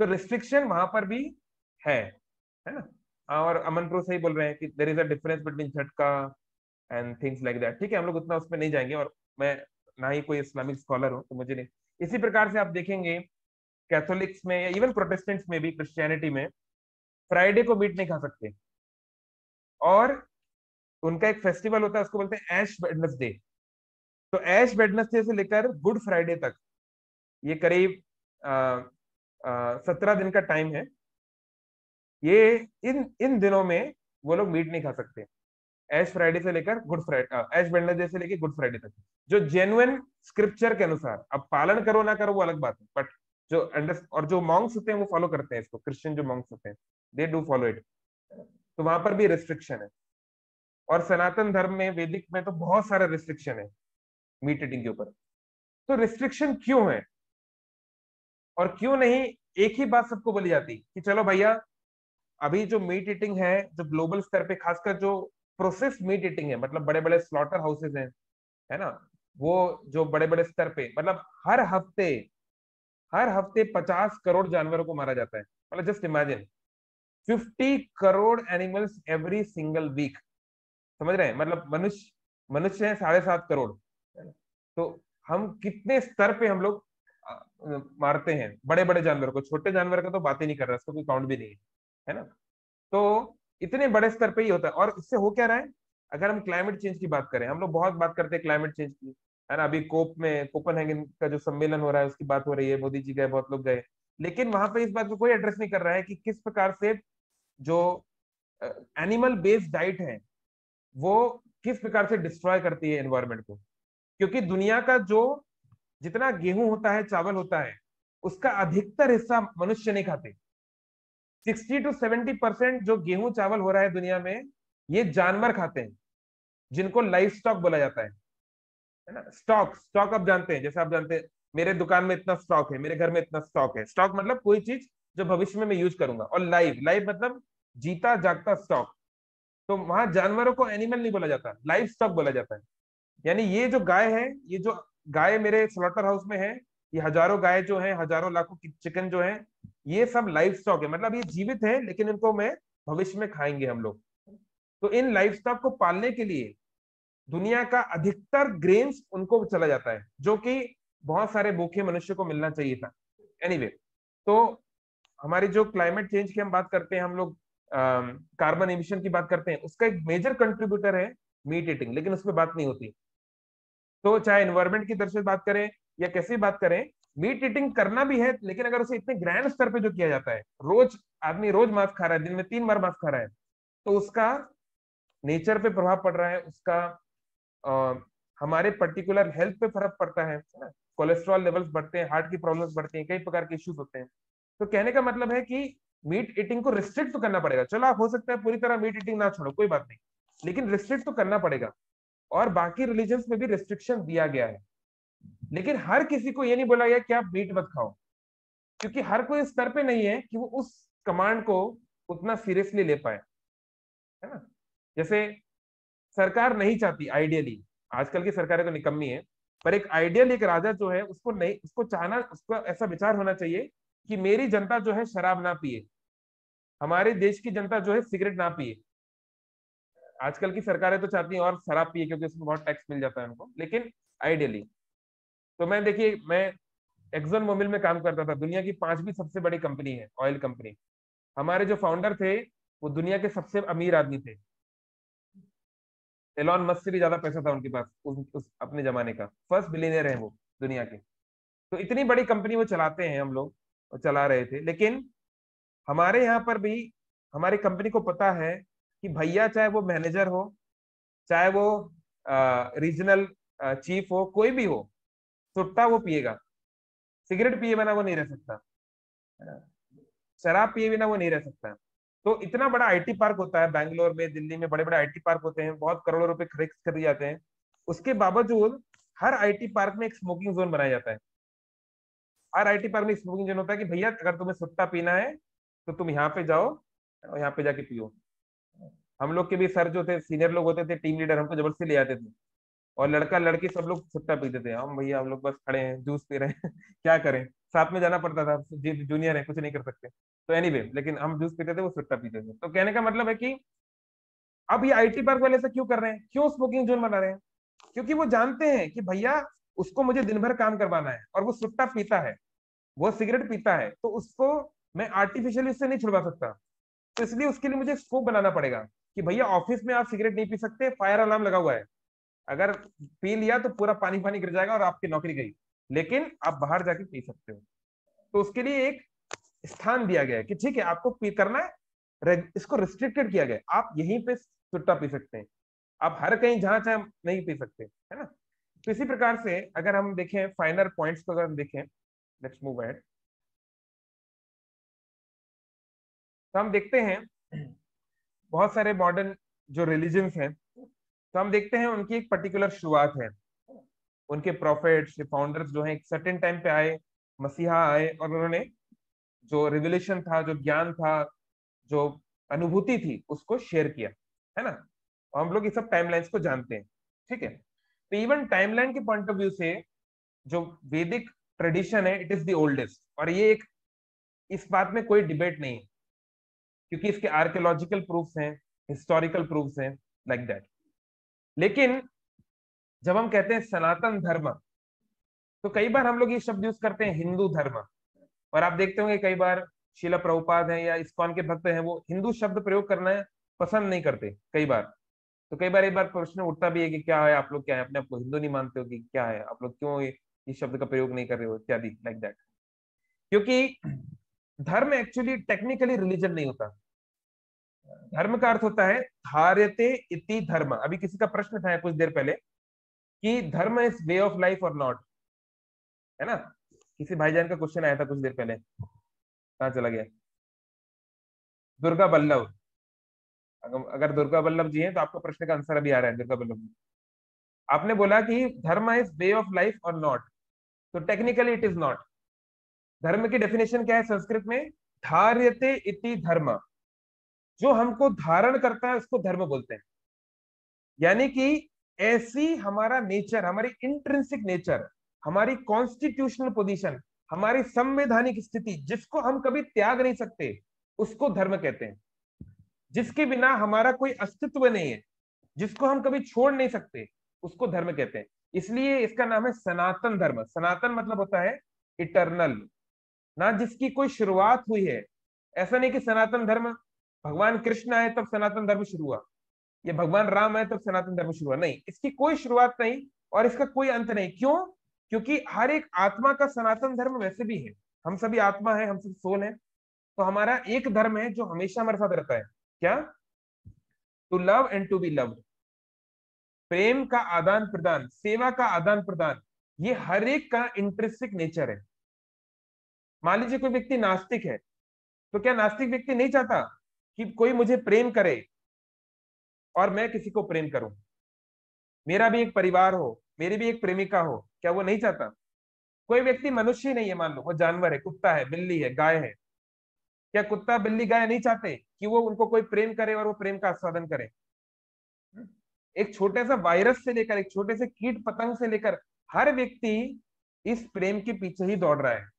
तो रिस्ट्रिक्शन वहां पर भी है ना? और अमन प्रो सही बोल रहे हैं कि there is a difference between झटका एंड थिंग्स लाइक दैट। ठीक है, हम लोग उतना उसमें नहीं जाएंगे, और मैं ना ही कोई इस्लामिक स्कॉलर हूं, तो मुझे नहीं। इसी प्रकार से आप देखेंगे कैथोलिक्स में या इवन प्रोटेस्टेंट्स में भी, क्रिश्चियनिटी में फ्राइडे को मीट नहीं खा सकते, और उनका एक फेस्टिवल होता है, उसको बोलते हैं ऐश वेडनेसडे। तो ऐश वेडनेसडे से लेकर गुड फ्राइडे तक, ये करीब 17 दिन का टाइम है। ये इन इन दिनों में वो लोग मीट नहीं खा सकते, ऐश फ्राइडे से लेकर गुड फ्राइडे, ऐश वेडनेसडे से लेकर गुड फ्राइडे तक, जो जेन्युइन स्क्रिप्चर के अनुसार। अब पालन करो ना करो वो अलग बात है, बट जो अंडर, और जो मॉन्क्स होते हैं वो फॉलो करते हैं इसको, क्रिश्चियन जो मॉन्क्स होते हैं, दे डू फॉलो इट। तो वहां पर भी रिस्ट्रिक्शन है। और सनातन धर्म में, वैदिक में तो बहुत सारा रिस्ट्रिक्शन है मीट ईटिंग के ऊपर। तो रिस्ट्रिक्शन क्यों है और क्यों नहीं एक ही बात सबको बोली जाती कि चलो भैया, अभी जो मीट ईटिंग है, जो ग्लोबल स्तर पे, खासकर जो प्रोसेस मीट ईटिंग है, मतलब बड़े बड़े स्लॉटर हाउसेज हैं, है ना, वो जो बड़े बड़े स्तर पे, मतलब हर हफ्ते 50 करोड़ जानवरों को मारा जाता है। मतलब just imagine, 50 crore animals every single week. समझ रहे हैं? मतलब मनुष्य मनुष्य है 7.5 करोड़, है ना? तो हम कितने स्तर पे हम लोग मारते हैं बड़े बड़े जानवर को, छोटे जानवर का तो बात ही नहीं कर रहा, इसको कोई काउंट भी नहीं है ना? तो इतने बड़े स्तर पे ही होता है। और इससे हो क्या रहा है, अगर हम क्लाइमेट चेंज की बात करें, हम लोग बहुत बात करते हैं क्लाइमेट चेंज की, है ना। अभी कोप में कोपेनहेगन का जो सम्मेलन हो रहा है उसकी बात हो रही है, मोदी जी गए, बहुत लोग गए, लेकिन वहां पे इस बात को कोई एड्रेस नहीं कर रहा है कि किस प्रकार से जो एनिमल बेस्ड डाइट है वो किस प्रकार से डिस्ट्रॉय करती है एनवायरमेंट को। क्योंकि दुनिया का जो जितना गेहूं होता है, चावल होता है, उसका अधिकतर हिस्सा मनुष्य नहीं खाते। 60 to 70% जो गेहूं चावल हो रहा है दुनिया में, ये जानवर खाते हैं, जिनको लाइफ स्टॉक बोला जाता है ना। स्टॉक, स्टॉक आप जानते हैं, जैसे आप जानते हैं मेरे दुकान में इतना स्टॉक है, मेरे घर में इतना स्टॉक है। स्टॉक मतलब कोई चीज जो भविष्य में मैं यूज करूंगा। और लाइव, लाइव मतलब जीता जागता स्टॉक। तो वहां जानवरों को एनिमल नहीं बोला जाता, लाइव स्टॉक बोला जाता है। यानी ये जो गाय है, ये जो गाय मेरे स्लॉटर हाउस में है, ये हजारों गाय जो है, हजारों लाखों चिकन जो है, ये सब लाइव स्टॉक है। मतलब ये जीवित है, लेकिन इनको मैं भविष्य में खाएंगे हम लोग। तो इन लाइव स्टॉक को पालने के लिए दुनिया का अधिकतर ग्रेन्स उनको चला जाता है, जो कि बहुत सारे भूखे मनुष्य को मिलना चाहिए था। एनीवे, तो हमारी जो क्लाइमेट चेंज की हम बात करते हैं, हम लोग कार्बन एमिशन की बात करते हैं, उसका एक मेजर कंट्रीब्यूटर है मीट ईटिंग, लेकिन उस पर बात नहीं होती। तो चाहे एनवायरमेंट की तरफ से बात करें या कैसे बात करें, मीट ईटिंग करना भी है, लेकिन अगर उसे इतने ग्रैंड स्तर पे जो किया जाता है, रोज आदमी रोज मांस खा रहा है, दिन में 3 बार मांस खा रहा है, तो उसका नेचर पे प्रभाव पड़ रहा है, उसका अ, हमारे पर्टिकुलर हेल्थ पे फर्क पड़ता है ना। कोलेस्ट्रॉल लेवल्स बढ़ते हैं, हार्ट की प्रॉब्लम्स बढ़ती हैं, कई प्रकार के इश्यूज होते हैं। तो कहने का मतलब है कि मीट ईटिंग को रिस्ट्रिक्ट तो करना पड़ेगा। चलो, आप हो सकता है पूरी तरह मीट ईटिंग ना छोड़ो, कोई बात नहीं, लेकिन रिस्ट्रिक्ट तो करना पड़ेगा। और बाकी रिलीजन्स में भी रिस्ट्रिक्शन दिया गया है, लेकिन हर किसी को ये नहीं बोला गया कि आप मीट मत खाओ, क्योंकि हर कोई इस स्तर पे नहीं है कि वो उस कमांड को उतना सीरियसली ले पाए, है ना। जैसे सरकार नहीं चाहती आइडियली, आजकल की सरकारें तो निकम्मी है, पर एक आइडियल एक राजा जो है, उसको नहीं, उसको चाहना, उसको ऐसा विचार होना चाहिए कि मेरी जनता जो है शराब ना पिए, हमारे देश की जनता जो है सिगरेट ना पिए। आजकल की सरकारें तो चाहती हैं और शराब पिए, क्योंकि उसमें बहुत टैक्स मिल जाता है उनको, लेकिन आइडियली तो मैं, देखिए, मैं एक्सन मोबिल में काम करता था, दुनिया की 5वीं सबसे बड़ी कंपनी है, ऑयल कंपनी। हमारे जो फाउंडर थे वो दुनिया के सबसे अमीर आदमी थे। एलॉन मस्क से भी ज्यादा पैसा था उनके पास उस अपने जमाने का, फर्स्ट बिलियनर है वो दुनिया के। तो इतनी बड़ी कंपनी वो चलाते हैं, हम लोग वो चला रहे थे। लेकिन हमारे यहाँ पर भी हमारी कंपनी को पता है कि भैया, चाहे वो मैनेजर हो, चाहे वो रीजनल चीफ हो, कोई भी हो, सुट्टा वो पिएगा। सिगरेट पिए बिना वो नहीं रह सकता, है ना? शराब पिए बिना वो नहीं रह सकता। तो इतना बड़ा आईटी पार्क होता है बैंगलोर में, दिल्ली में बड़े बड़े आईटी पार्क होते हैं, बहुत करोड़ों रुपए खर्च कर दिए जाते हैं। उसके बावजूद हर आईटी पार्क में एक स्मोकिंग जोन बनाया जाता है। हर आईटी पार्क में स्मोकिंग जोन होता है कि भैया, अगर तुम्हें सुट्टा पीना है तो तुम यहाँ पे जाओ और यहाँ पे जाके पियो। हम लोग के भी सर जो थे, सीनियर लोग होते थे, टीम लीडर, हमको जबरदस्ती ले आते थे, और लड़का लड़की सब लोग सुट्टा पीते थे। हम भैया, हम लोग बस खड़े हैं, जूस पी रहे हैं क्या करें, साथ में जाना पड़ता था, जूनियर है, कुछ नहीं कर सकते। तो एनीवे, लेकिन हम जूस पीते थे, वो सुट्टा पीते थे। तो कहने का मतलब है कि अब ये आईटी पार्क वाले से क्यों कर रहे हैं, क्यों स्मोकिंग जोन बना रहे हैं? क्योंकि वो जानते हैं कि भैया, उसको मुझे दिन भर काम करवाना है, और वो सुट्टा पीता है, वो सिगरेट पीता है, तो उसको मैं आर्टिफिशियली इससे नहीं छुड़वा सकता। तो इसलिए उसके लिए मुझे स्कोप बनाना पड़ेगा कि भैया, ऑफिस में आप सिगरेट नहीं पी सकते, फायर अलार्म लगा हुआ है, अगर पी लिया तो पूरा पानी पानी गिर जाएगा और आपकी नौकरी गई, लेकिन आप बाहर जाके पी सकते हो। तो उसके लिए एक स्थान दिया गया है कि ठीक है, आपको पी करना है, इसको रिस्ट्रिक्टेड किया गया है, आप यहीं पे सुट्टा पी सकते हैं, आप हर कहीं जहां चाहे नहीं पी सकते, है ना। तो इसी प्रकार से अगर हम देखें फाइनल पॉइंट्स को, अगर हम देखें, लेट्स मूव अहेड, तो हम देखते हैं बहुत सारे मॉडर्न जो रिलीजन्स हैं, तो हम देखते हैं उनकी एक पर्टिकुलर शुरुआत है। उनके प्रॉफिट्स, फाउंडर्स जो हैं, एक सर्टेन टाइम पे आए, मसीहा आए, और उन्होंने जो रिवोल्यूशन था, जो ज्ञान था, जो अनुभूति थी, उसको शेयर किया, है ना। और हम लोग ये सब टाइमलाइंस को जानते हैं, ठीक है। तो इवन टाइमलाइन के पॉइंट ऑफ व्यू से जो वैदिक ट्रेडिशन है, इट इज द ओल्डेस्ट, और ये एक, इस बात में कोई डिबेट नहीं है, क्योंकि इसके आर्कियोलॉजिकल प्रूफ्स हैं, हिस्टोरिकल प्रूफ्स हैं, लाइक दैट। लेकिन जब हम कहते हैं सनातन धर्म, तो कई बार हम लोग ये शब्द यूज करते हैं हिंदू धर्म, और आप देखते होंगे कई बार शिला प्रभुपाद हैं या इस्कॉन के भक्त हैं, वो हिंदू शब्द प्रयोग करना है पसंद नहीं करते कई बार। तो कई बार एक बार प्रश्न उठता भी है कि क्या है, आप लोग क्या है, अपने आप को हिंदू नहीं मानते हो कि क्या है, आप लोग क्यों इस शब्द का प्रयोग नहीं कर रहे हो इत्यादि लाइक दैट। क्योंकि धर्म एक्चुअली टेक्निकली रिलीजन नहीं होता। धर्म का अर्थ होता है धार्यते इति धर्म। अभी किसी का प्रश्न था कुछ देर पहले कि धर्म इज वे ऑफ लाइफ और नॉट, है ना। किसी भाईजान का क्वेश्चन आया था कुछ देर पहले, कहाँ चला गया, दुर्गा बल्लभ। अगर दुर्गा बल्लभ जी हैं तो आपका प्रश्न का आंसर अभी आ रहा है। दुर्गा बल्लभ जी, आपने बोला कि धर्म इज वे ऑफ लाइफ और नॉट, तो टेक्निकली इट इज नॉट। धर्म की डेफिनेशन क्या है संस्कृत में? धार्यते इति धर्म। जो हमको धारण करता है उसको धर्म बोलते हैं। यानी कि ऐसी हमारा नेचर, हमारी इंट्रिंसिक नेचर, हमारी कॉन्स्टिट्यूशनल पोजीशन, हमारी संवैधानिक स्थिति जिसको हम कभी त्याग नहीं सकते उसको धर्म कहते हैं। जिसके बिना हमारा कोई अस्तित्व नहीं है, जिसको हम कभी छोड़ नहीं सकते, उसको धर्म कहते हैं। इसलिए इसका नाम है सनातन धर्म। सनातन मतलब होता है इटर्नल, ना जिसकी कोई शुरुआत हुई है। ऐसा नहीं कि सनातन धर्म भगवान कृष्ण आए तब सनातन धर्म शुरू हुआ, ये भगवान राम आए तब सनातन धर्म शुरू हुआ, नहीं। इसकी कोई शुरुआत नहीं और इसका कोई अंत नहीं। क्यों? क्योंकि हर एक आत्मा का सनातन धर्म वैसे भी है। हम सभी आत्मा है, हम सब सोल है, तो हमारा एक धर्म है जो हमेशा हमारे साथ रहता है। क्या? To love and to be loved. प्रेम का आदान प्रदान, सेवा का आदान प्रदान, ये हर एक का इंट्रिंसिक नेचर है। मान लीजिए कोई व्यक्ति नास्तिक है, तो क्या नास्तिक व्यक्ति नहीं चाहता कि कोई मुझे प्रेम करे और मैं किसी को प्रेम करूं, मेरा भी एक परिवार हो, मेरी भी एक प्रेमिका हो? क्या वो नहीं चाहता? कोई व्यक्ति मनुष्य ही नहीं है, मान लो वो जानवर है, कुत्ता है, बिल्ली है, गाय है, क्या कुत्ता बिल्ली गाय नहीं चाहते कि वो उनको कोई प्रेम करे और वो प्रेम का आस्वादन करे? एक छोटे सा वायरस से लेकर, एक छोटे से कीट पतंग से लेकर, हर व्यक्ति इस प्रेम के पीछे ही दौड़ रहा है।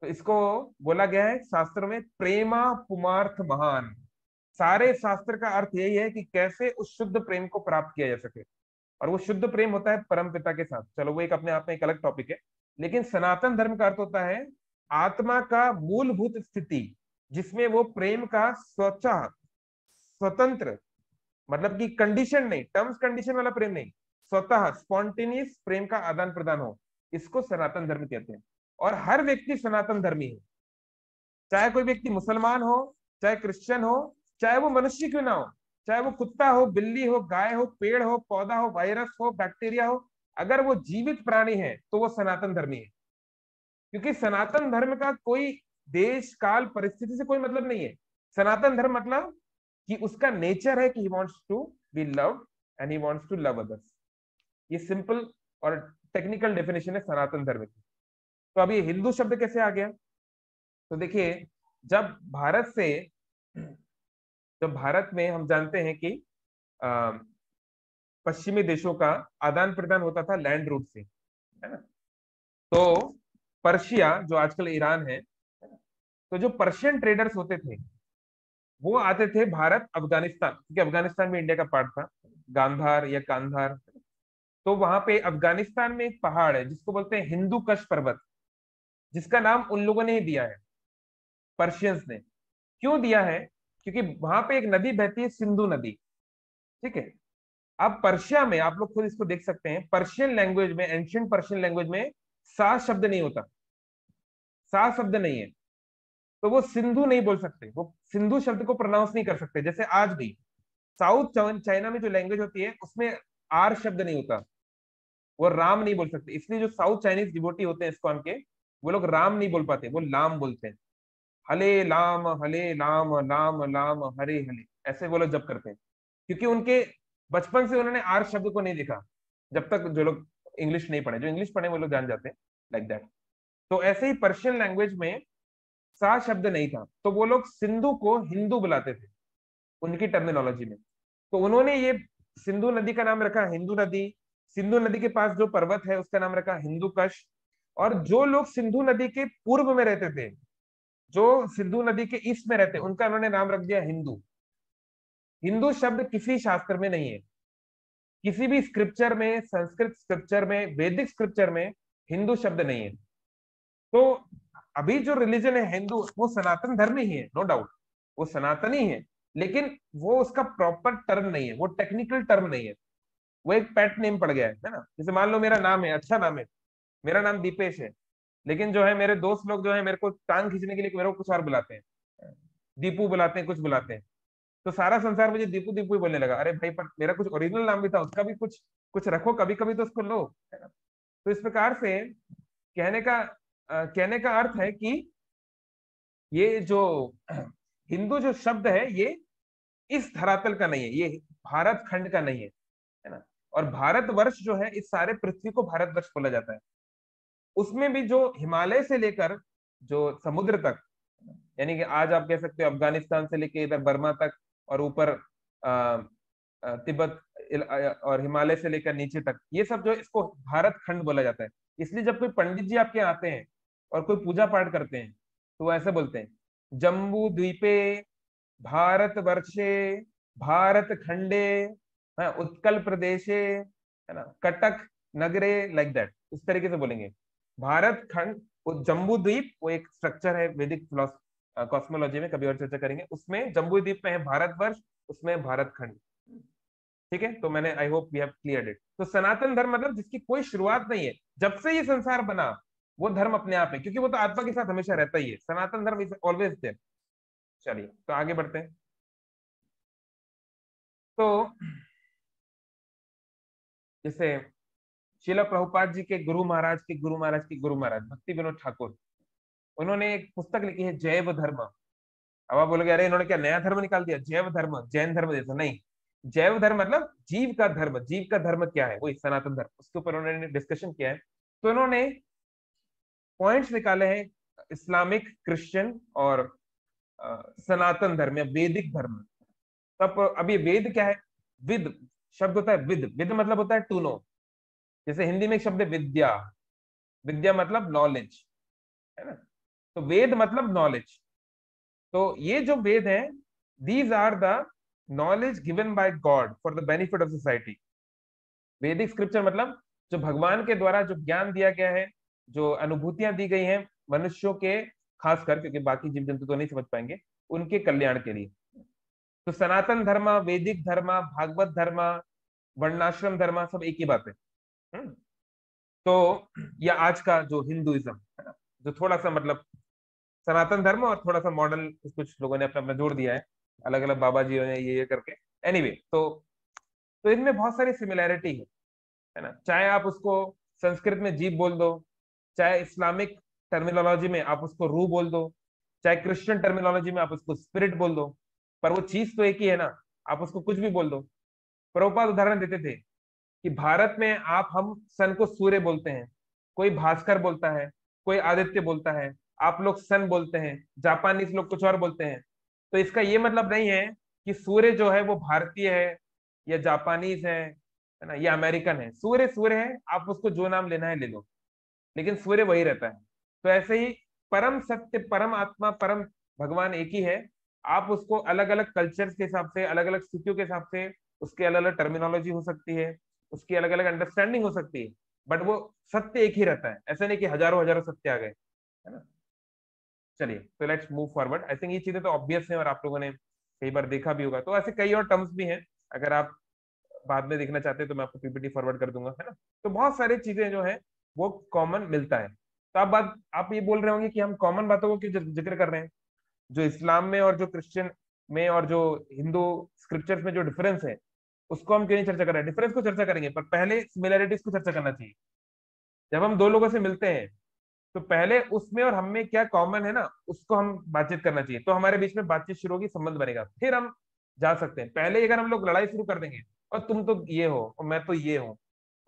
तो इसको बोला गया है शास्त्रों में प्रेमा पुमार्थ महान। सारे शास्त्र का अर्थ यही है कि कैसे उस शुद्ध प्रेम को प्राप्त किया जा सके, और वो शुद्ध प्रेम होता है परम पिता के साथ। चलो वो एक अपने आप में एक अलग टॉपिक है। लेकिन सनातन धर्म का अर्थ होता है आत्मा का मूलभूत स्थिति, जिसमें वो प्रेम का स्वतंत्र, मतलब कि कंडीशन नहीं, टर्म्स कंडीशन वाला प्रेम नहीं, स्वतः स्पॉन्टेनियस प्रेम का आदान प्रदान हो, इसको सनातन धर्म कहते हैं। और हर व्यक्ति सनातन धर्मी है, चाहे कोई व्यक्ति मुसलमान हो, चाहे क्रिश्चियन हो, चाहे वो मनुष्य क्यों ना हो, चाहे वो कुत्ता हो, बिल्ली हो, गाय हो, पेड़ हो, पौधा हो, वायरस हो, बैक्टीरिया हो, अगर वो जीवित प्राणी है तो वो सनातन धर्मी है। क्योंकि सनातन धर्म का कोई देश काल परिस्थिति से कोई मतलब नहीं है। सनातन धर्म मतलब कि उसका नेचर है कि he wants to be loved and he wants to love others. ये सिंपल और टेक्निकल डेफिनेशन है सनातन धर्म की। तो अभी हिंदू शब्द कैसे आ गया? तो देखिए, जब भारत में हम जानते हैं कि पश्चिमी देशों का आदान प्रदान होता था लैंड रूट से, है ना। तो पर्शिया, जो आजकल ईरान है, तो जो पर्शियन ट्रेडर्स होते थे वो आते थे भारत, अफगानिस्तान, क्योंकि अफगानिस्तान भी इंडिया का पार्ट था, गांधार या कांधार। तो वहां पे अफगानिस्तान में एक पहाड़ है जिसको बोलते हैं हिंदू कश पर्वत, जिसका नाम उन लोगों ने ही दिया है, पर्शियंस ने। क्यों दिया है? क्योंकि वहां पे एक नदी बहती है, सिंधु नदी, ठीक है। अब पर्शिया में आप लोग खुद इसको देख सकते हैं, पर्शियन लैंग्वेज में, एंशियंट पर्शियन लैंग्वेज में सा शब्द नहीं होता, सा शब्द नहीं है, तो वो सिंधु नहीं बोल सकते, वो सिंधु शब्द को प्रोनाउंस नहीं कर सकते। जैसे आज भी साउथ चाइना में जो लैंग्वेज होती है उसमें आर शब्द नहीं होता, वो राम नहीं बोल सकते। इसलिए जो साउथ चाइनीज डिवोटी होते हैं इस्कॉन के, वो लोग राम नहीं बोल पाते, वो लाम बोलते हैं। हले लाम, हले लाम, लाम लाम, हरे हले, ऐसे वो लोग जब करते हैं। क्योंकि उनके बचपन से उन्होंने आर शब्द को नहीं देखा, जब तक जो लोग इंग्लिश नहीं पढ़े, जो इंग्लिश पढ़े वो लोग जान जाते हैं, लाइक दैट। तो ऐसे ही पर्शियन लैंग्वेज में सा शब्द नहीं था, तो वो लोग सिंधु को हिंदू बुलाते थे उनकी टर्मिनोलॉजी में। तो उन्होंने ये सिंधु नदी का नाम रखा हिंदू नदी, सिंधु नदी के पास जो पर्वत है उसका नाम रखा हिंदू कश। और जो लोग सिंधु नदी के पूर्व में रहते थे, जो सिंधु नदी के ईस्ट में रहते, उनका उन्होंने नाम रख दिया हिंदू। हिंदू शब्द किसी शास्त्र में नहीं है, किसी भी स्क्रिप्चर में, संस्कृत स्क्रिप्चर में, वैदिक स्क्रिप्चर में हिंदू शब्द नहीं है। तो अभी जो रिलीजन है हिंदू, वो सनातन धर्म ही है, नो डाउट, वो सनातनी है। लेकिन वो उसका प्रॉपर टर्म नहीं है, वो टेक्निकल टर्म नहीं है, वो एक पेट नेम पड़ गया है ना। जैसे मान लो मेरा नाम है, अच्छा नाम है, मेरा नाम दीपेश है, लेकिन जो है मेरे दोस्त लोग जो है मेरे को टांग खींचने के लिए मेरे को कुछ और बुलाते हैं, दीपू बुलाते हैं, कुछ बुलाते हैं। तो सारा संसार मुझे दीपू दीपू ही बोलने लगा। अरे भाई, पर मेरा कुछ ओरिजिनल नाम भी था, उसका भी कुछ कुछ रखो, कभी कभी तो उसको लो, है ना। तो इस प्रकार से कहने का अर्थ है कि ये जो हिंदू जो शब्द है, ये इस धरातल का नहीं है, ये भारत खंड का नहीं है ना। और भारतवर्ष जो है, इस सारे पृथ्वी को भारतवर्ष बोला जाता है। उसमें भी जो हिमालय से लेकर जो समुद्र तक, यानी कि आज आप कह सकते हो अफगानिस्तान से लेके इधर बर्मा तक, और ऊपर तिब्बत, और हिमालय से लेकर नीचे तक, ये सब जो है, इसको भारत खंड बोला जाता है। इसलिए जब कोई पंडित जी आपके यहाँ आते हैं और कोई पूजा पाठ करते हैं, तो वो ऐसे बोलते हैं, जम्बू द्वीपे भारत वर्षे भारत खंडे, हाँ, उत्कल प्रदेशे, है ना, कटक नगरे, लाइक दैट, इस तरीके से बोलेंगे। भारत खंड, वो जम्बू द्वीप, वो एक स्ट्रक्चर है वैदिक कॉस्मोलॉजी में, कभी और चर्चा करेंगे। उसमें जम्बू द्वीप में है भारतवर्ष, उसमें भारत खंड। ठीक है, तो मैंने, I hope we have cleared it. तो सनातन धर्म मतलब जिसकी कोई शुरुआत नहीं है, जब से ये संसार बना वो धर्म अपने आप है, क्योंकि वो तो आत्मा के साथ हमेशा रहता ही है। सनातन धर्म इज ऑलवेज देयर। चलिए, तो आगे बढ़ते हैं। तो जैसे शिला प्रभुपाद जी के गुरु महाराज के गुरु महाराज के गुरु महाराज भक्ति विनोद ठाकुर, उन्होंने एक पुस्तक लिखी है जैव धर्म। अब आप बोलोगे अरे इन्होंने क्या नया धर्म निकाल दिया, जैव धर्म जैन धर्म जैसा? नहीं, जैव धर्म मतलब जीव का धर्म। जीव का धर्म क्या है? वही सनातन धर्म, उसके ऊपर उन्होंने डिस्कशन किया है। तो उन्होंने पॉइंट्स निकाले हैं, इस्लामिक, क्रिश्चियन और सनातन धर्म या वैदिक धर्म। तब अब ये वेद क्या है? विद शब्द होता है, विद, विद मतलब होता है टू नो। जैसे हिंदी में एक शब्द है विद्या, विद्या मतलब नॉलेज, है ना। तो वेद मतलब नॉलेज। तो ये जो वेद है, these are the knowledge given by God for the benefit of society. Vedic scripture मतलब जो भगवान के द्वारा जो ज्ञान दिया गया है, जो अनुभूतियां दी गई हैं मनुष्यों के, खासकर, क्योंकि बाकी जीव जंतु तो नहीं समझ पाएंगे, उनके कल्याण के लिए। तो सनातन धर्म, वैदिक धर्म, भागवत धर्म, वर्णाश्रम धर्म, सब एक ही बात है। हम्म। तो या आज का जो हिंदुइज्म है ना, जो थोड़ा सा मतलब सनातन धर्म और थोड़ा सा मॉडल कुछ लोगों ने अपना अपना जोड़ दिया है, अलग अलग बाबा जी ने ये करके। एनीवे, तो इनमें बहुत सारी सिमिलैरिटी है ना। चाहे आप उसको संस्कृत में जीव बोल दो, चाहे इस्लामिक टर्मिनोलॉजी में आप उसको रूह बोल दो, चाहे क्रिश्चियन टर्मिनोलॉजी में आप उसको स्पिरिट बोल दो, पर वो चीज तो एक ही है ना। आप उसको कुछ भी बोल दो। प्रभुपाद उदाहरण देते थे कि भारत में हम सन को सूर्य बोलते हैं, कोई भास्कर बोलता है, कोई आदित्य बोलता है, आप लोग सन बोलते हैं, जापानीज लोग कुछ और बोलते हैं। तो इसका ये मतलब नहीं है कि सूर्य जो है वो भारतीय है या जापानीज है ना, या अमेरिकन है। सूर्य सूर्य है, आप उसको जो नाम लेना है ले लो, लेकिन सूर्य वही रहता है। तो ऐसे ही परम सत्य, परम आत्मा, परम भगवान एक ही है। आप उसको अलग अलग कल्चर्स के हिसाब से, अलग अलग स्थितियों के हिसाब से, उसके अलग अलग टर्मिनोलॉजी हो सकती है, उसकी अलग अलग अंडरस्टैंडिंग हो सकती है, बट वो सत्य एक ही रहता है। ऐसा नहीं कि हजारों हजारों सत्य आ गए, है ना। चलिए, तो let's move forward. I think ये चीजें तो ऑब्वियस हैं और आप लोगों ने कई बार देखा भी होगा। तो ऐसे कई और टर्म्स भी हैं, अगर आप बाद में देखना चाहते हैं तो मैं आपको पीपीटी फॉरवर्ड कर दूंगा, है ना। तो बहुत सारी चीजें जो है वो कॉमन मिलता है। तो आप ये बोल रहे होंगे कि हम कॉमन बातों को क्यों जिक्र कर रहे हैं? जो इस्लाम में और जो क्रिश्चियन में और जो हिंदू स्क्रिप्चर्स में जो डिफरेंस है, उसको हम क्यों नहीं चर्चा कर रहे हैं? डिफरेंस को चर्चा करेंगे, पर पहले सिमिलैरिटीज को चर्चा करना चाहिए। जब हम दो लोगों से मिलते हैं, तो पहले उसमें और हम में क्या कॉमन है ना, उसको हम बातचीत करना चाहिए। तो हमारे बीच में बातचीत शुरू होगी, संबंध बनेगा, फिर हम जा सकते हैं। पहले अगर हम लोग लड़ाई शुरू कर देंगे, और तुम तो ये हो और मैं तो ये हूँ,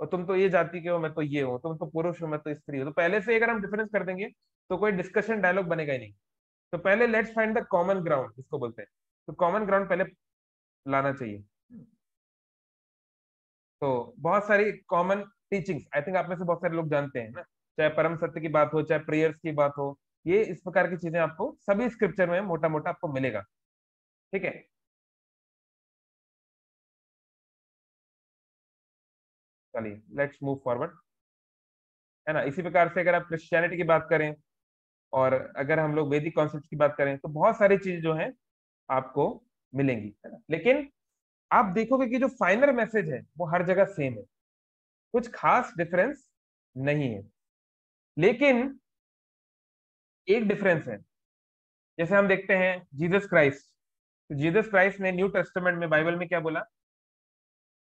और तुम तो ये जाति के हो मैं तो ये हूँ, तुम तो पुरुष हो मैं तो स्त्री हूँ, तो पहले से अगर हम डिफरेंस कर देंगे तो कोई डिस्कशन डायलॉग बनेगा ही नहीं। तो पहले let's find the common ground, इसको बोलते हैं। तो कॉमन ग्राउंड पहले लाना चाहिए। तो बहुत सारी कॉमन टीचिंग्स, आई थिंक आप में से बहुत सारे लोग जानते हैं ना, चाहे परम सत्य की बात हो, चाहे प्रेयर्स की बात हो, ये इस प्रकार की चीजें आपको सभी स्क्रिप्चर में मोटा मोटा आपको मिलेगा। ठीक है, चलिए लेट्स मूव फॉरवर्ड, है ना। इसी प्रकार से अगर आप क्रिश्चियनिटी की बात करें और अगर हम लोग वैदिक कॉन्सेप्ट की बात करें, तो बहुत सारी चीज जो है आपको मिलेंगी, है ना। लेकिन आप देखोगे कि जो फाइनल मैसेज है वो हर जगह सेम है, कुछ खास डिफरेंस नहीं है। लेकिन एक डिफरेंस है, जैसे हम देखते हैं जीसस क्राइस्ट। तो जीसस क्राइस्ट ने न्यू टेस्टामेंट में, बाइबल में क्या बोला,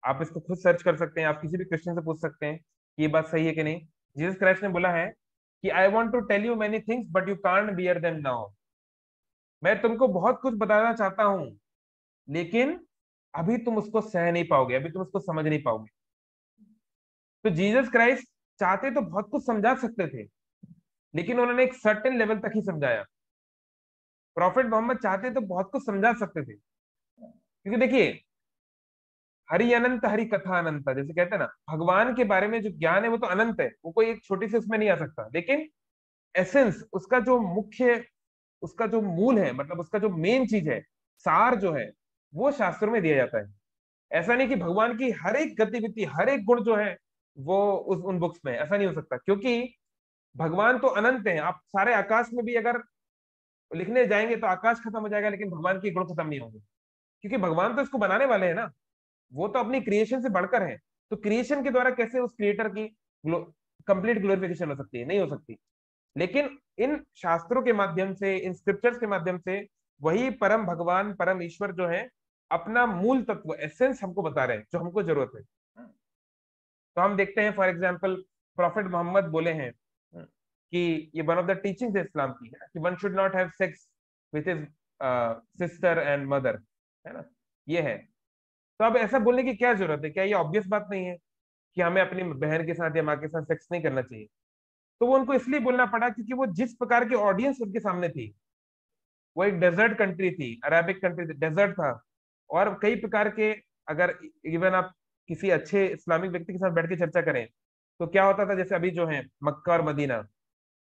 आप इसको खुद सर्च कर सकते हैं, आप किसी भी क्रिश्चियन से पूछ सकते हैं कि ये बात सही है कि नहीं। जीसस क्राइस्ट ने बोला है कि I want to tell you many things but you can't bear them now. मैं तुमको बहुत कुछ बताना चाहता हूं, लेकिन अभी तुम उसको सह नहीं पाओगे, अभी तुम उसको समझ नहीं पाओगे। तो जीसस क्राइस्ट चाहते तो बहुत कुछ समझा सकते थे, लेकिन उन्होंने एक सर्टेन लेवल तक ही समझाया। प्रॉफिट मोहम्मद चाहते तो बहुत कुछ समझा सकते थे, क्योंकि देखिए, हरि अनंत हरि कथा अनंत, जैसे कहते हैं ना, भगवान के बारे में जो ज्ञान है वो तो अनंत है, वो कोई एक छोटी सी उसमें नहीं आ सकता। लेकिन एसेंस, उसका जो मुख्य, उसका जो मूल है, मतलब उसका जो मेन चीज है, सार जो है, वो शास्त्रों में दिया जाता है। ऐसा नहीं कि भगवान की हर एक गतिविधि, हर एक गुण जो है वो उस उन बुक्स में, ऐसा नहीं हो सकता, क्योंकि भगवान तो अनंत है। आप सारे आकाश में भी अगर लिखने जाएंगे तो आकाश खत्म हो जाएगा, लेकिन भगवान के गुण खत्म नहीं होंगे, क्योंकि भगवान तो इसको बनाने वाले हैं ना, वो तो अपनी क्रिएशन से बढ़कर है। तो क्रिएशन के द्वारा कैसे उस क्रिएटर की कंप्लीट ग्लोरिफिकेशन हो सकती है? नहीं हो सकती। लेकिन इन शास्त्रों के माध्यम से, इन स्क्रिप्चर्स के माध्यम से, वही परम भगवान, परम ईश्वर जो है, अपना मूल तत्व, एसेंस हमको बता रहे हैं, जो हमको जरूरत है। तो हम देखते हैं, फॉर एग्जाम्पल, प्रॉफिट मोहम्मद बोले हैं कि ये वन ऑफ द टीचिंग्स है इस्लाम की, है कि one should not have sex with his sister and mother, है ना, ये है। तो अब ऐसा बोलने की क्या जरूरत है? क्या ये ऑब्वियस बात नहीं है कि हमें अपनी बहन के साथ या माँ के साथ सेक्स नहीं करना चाहिए? तो वो उनको इसलिए बोलना पड़ा क्योंकि वो जिस प्रकार की ऑडियंस उनके सामने थी, वो एक डेजर्ट कंट्री थी, अरेबिक कंट्री थी, डेजर्ट था। और कई प्रकार के, अगर इवन आप किसी अच्छे इस्लामिक व्यक्ति के साथ बैठ के चर्चा करें, तो क्या होता था, जैसे अभी जो है मक्का और मदीना,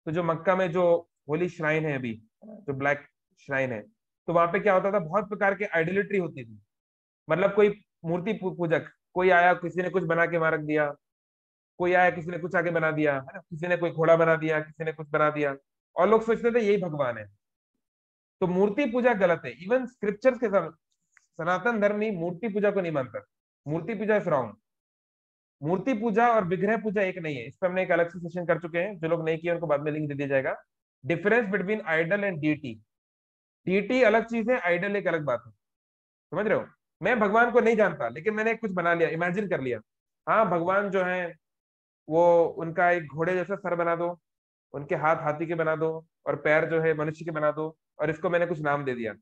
तो जो मक्का में जो होली श्राइन है अभी, जो ब्लैक श्राइन है, तो वहां पे क्या होता था, बहुत प्रकार की आइडोलिट्री होती थी। मतलब कोई मूर्ति पूजक, कोई आया, किसी ने कुछ बना के वहां रख दिया, कोई आया, किसी ने कुछ आगे बना दिया, है ना, किसी ने कोई घोड़ा बना दिया, किसी ने कुछ बना दिया, और लोग सोचते थे यही भगवान है। तो मूर्ति पूजा गलत है। इवन स्क्रिप्चर्स के साथ सनातन धर्म ही मूर्ति पूजा को नहीं मानता। मूर्ति पूजा इज रॉन्ग। मूर्ति पूजा और विग्रह पूजा एक नहीं है। इस पर हमने एक अलग से सेशन कर चुके हैं, जो लोग नहीं किए उनको बाद में लिंक दे दिया जाएगा। Difference between idol and deity. Deity अलग चीज है, आइडल एक अलग बात है। समझ रहे हो? मैं भगवान को नहीं जानता, लेकिन मैंने कुछ बना लिया, इमेजिन कर लिया, हाँ भगवान जो है वो, उनका एक घोड़े जैसा सर बना दो, उनके हाथ हाथी के बना दो, और पैर जो है मनुष्य के बना दो, और इसको मैंने कुछ नाम दे दिया,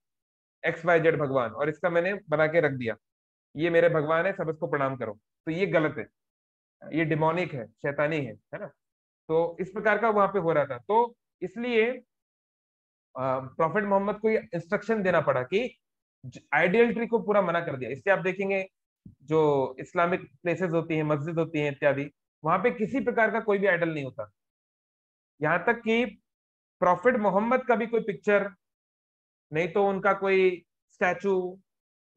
XYZ भगवान, और इसका मैंने बना के रख दिया, ये मेरे भगवान है, सब इसको प्रणाम करो। तो ये गलत है, ये डिमोनिक है, शैतानी है ना। तो इस प्रकार का वहां पे हो रहा था। तो इसलिए प्रॉफिट मोहम्मद को ये इंस्ट्रक्शन देना पड़ा कि आइडियलिटी को पूरा मना कर दिया। इससे आप देखेंगे जो इस्लामिक प्लेसेस होती हैं, मस्जिद होती हैं इत्यादि, वहां पे किसी प्रकार का कोई भी आइडल नहीं होता। यहाँ तक कि प्रॉफिट मोहम्मद का भी कोई पिक्चर, नहीं तो उनका कोई स्टैचू,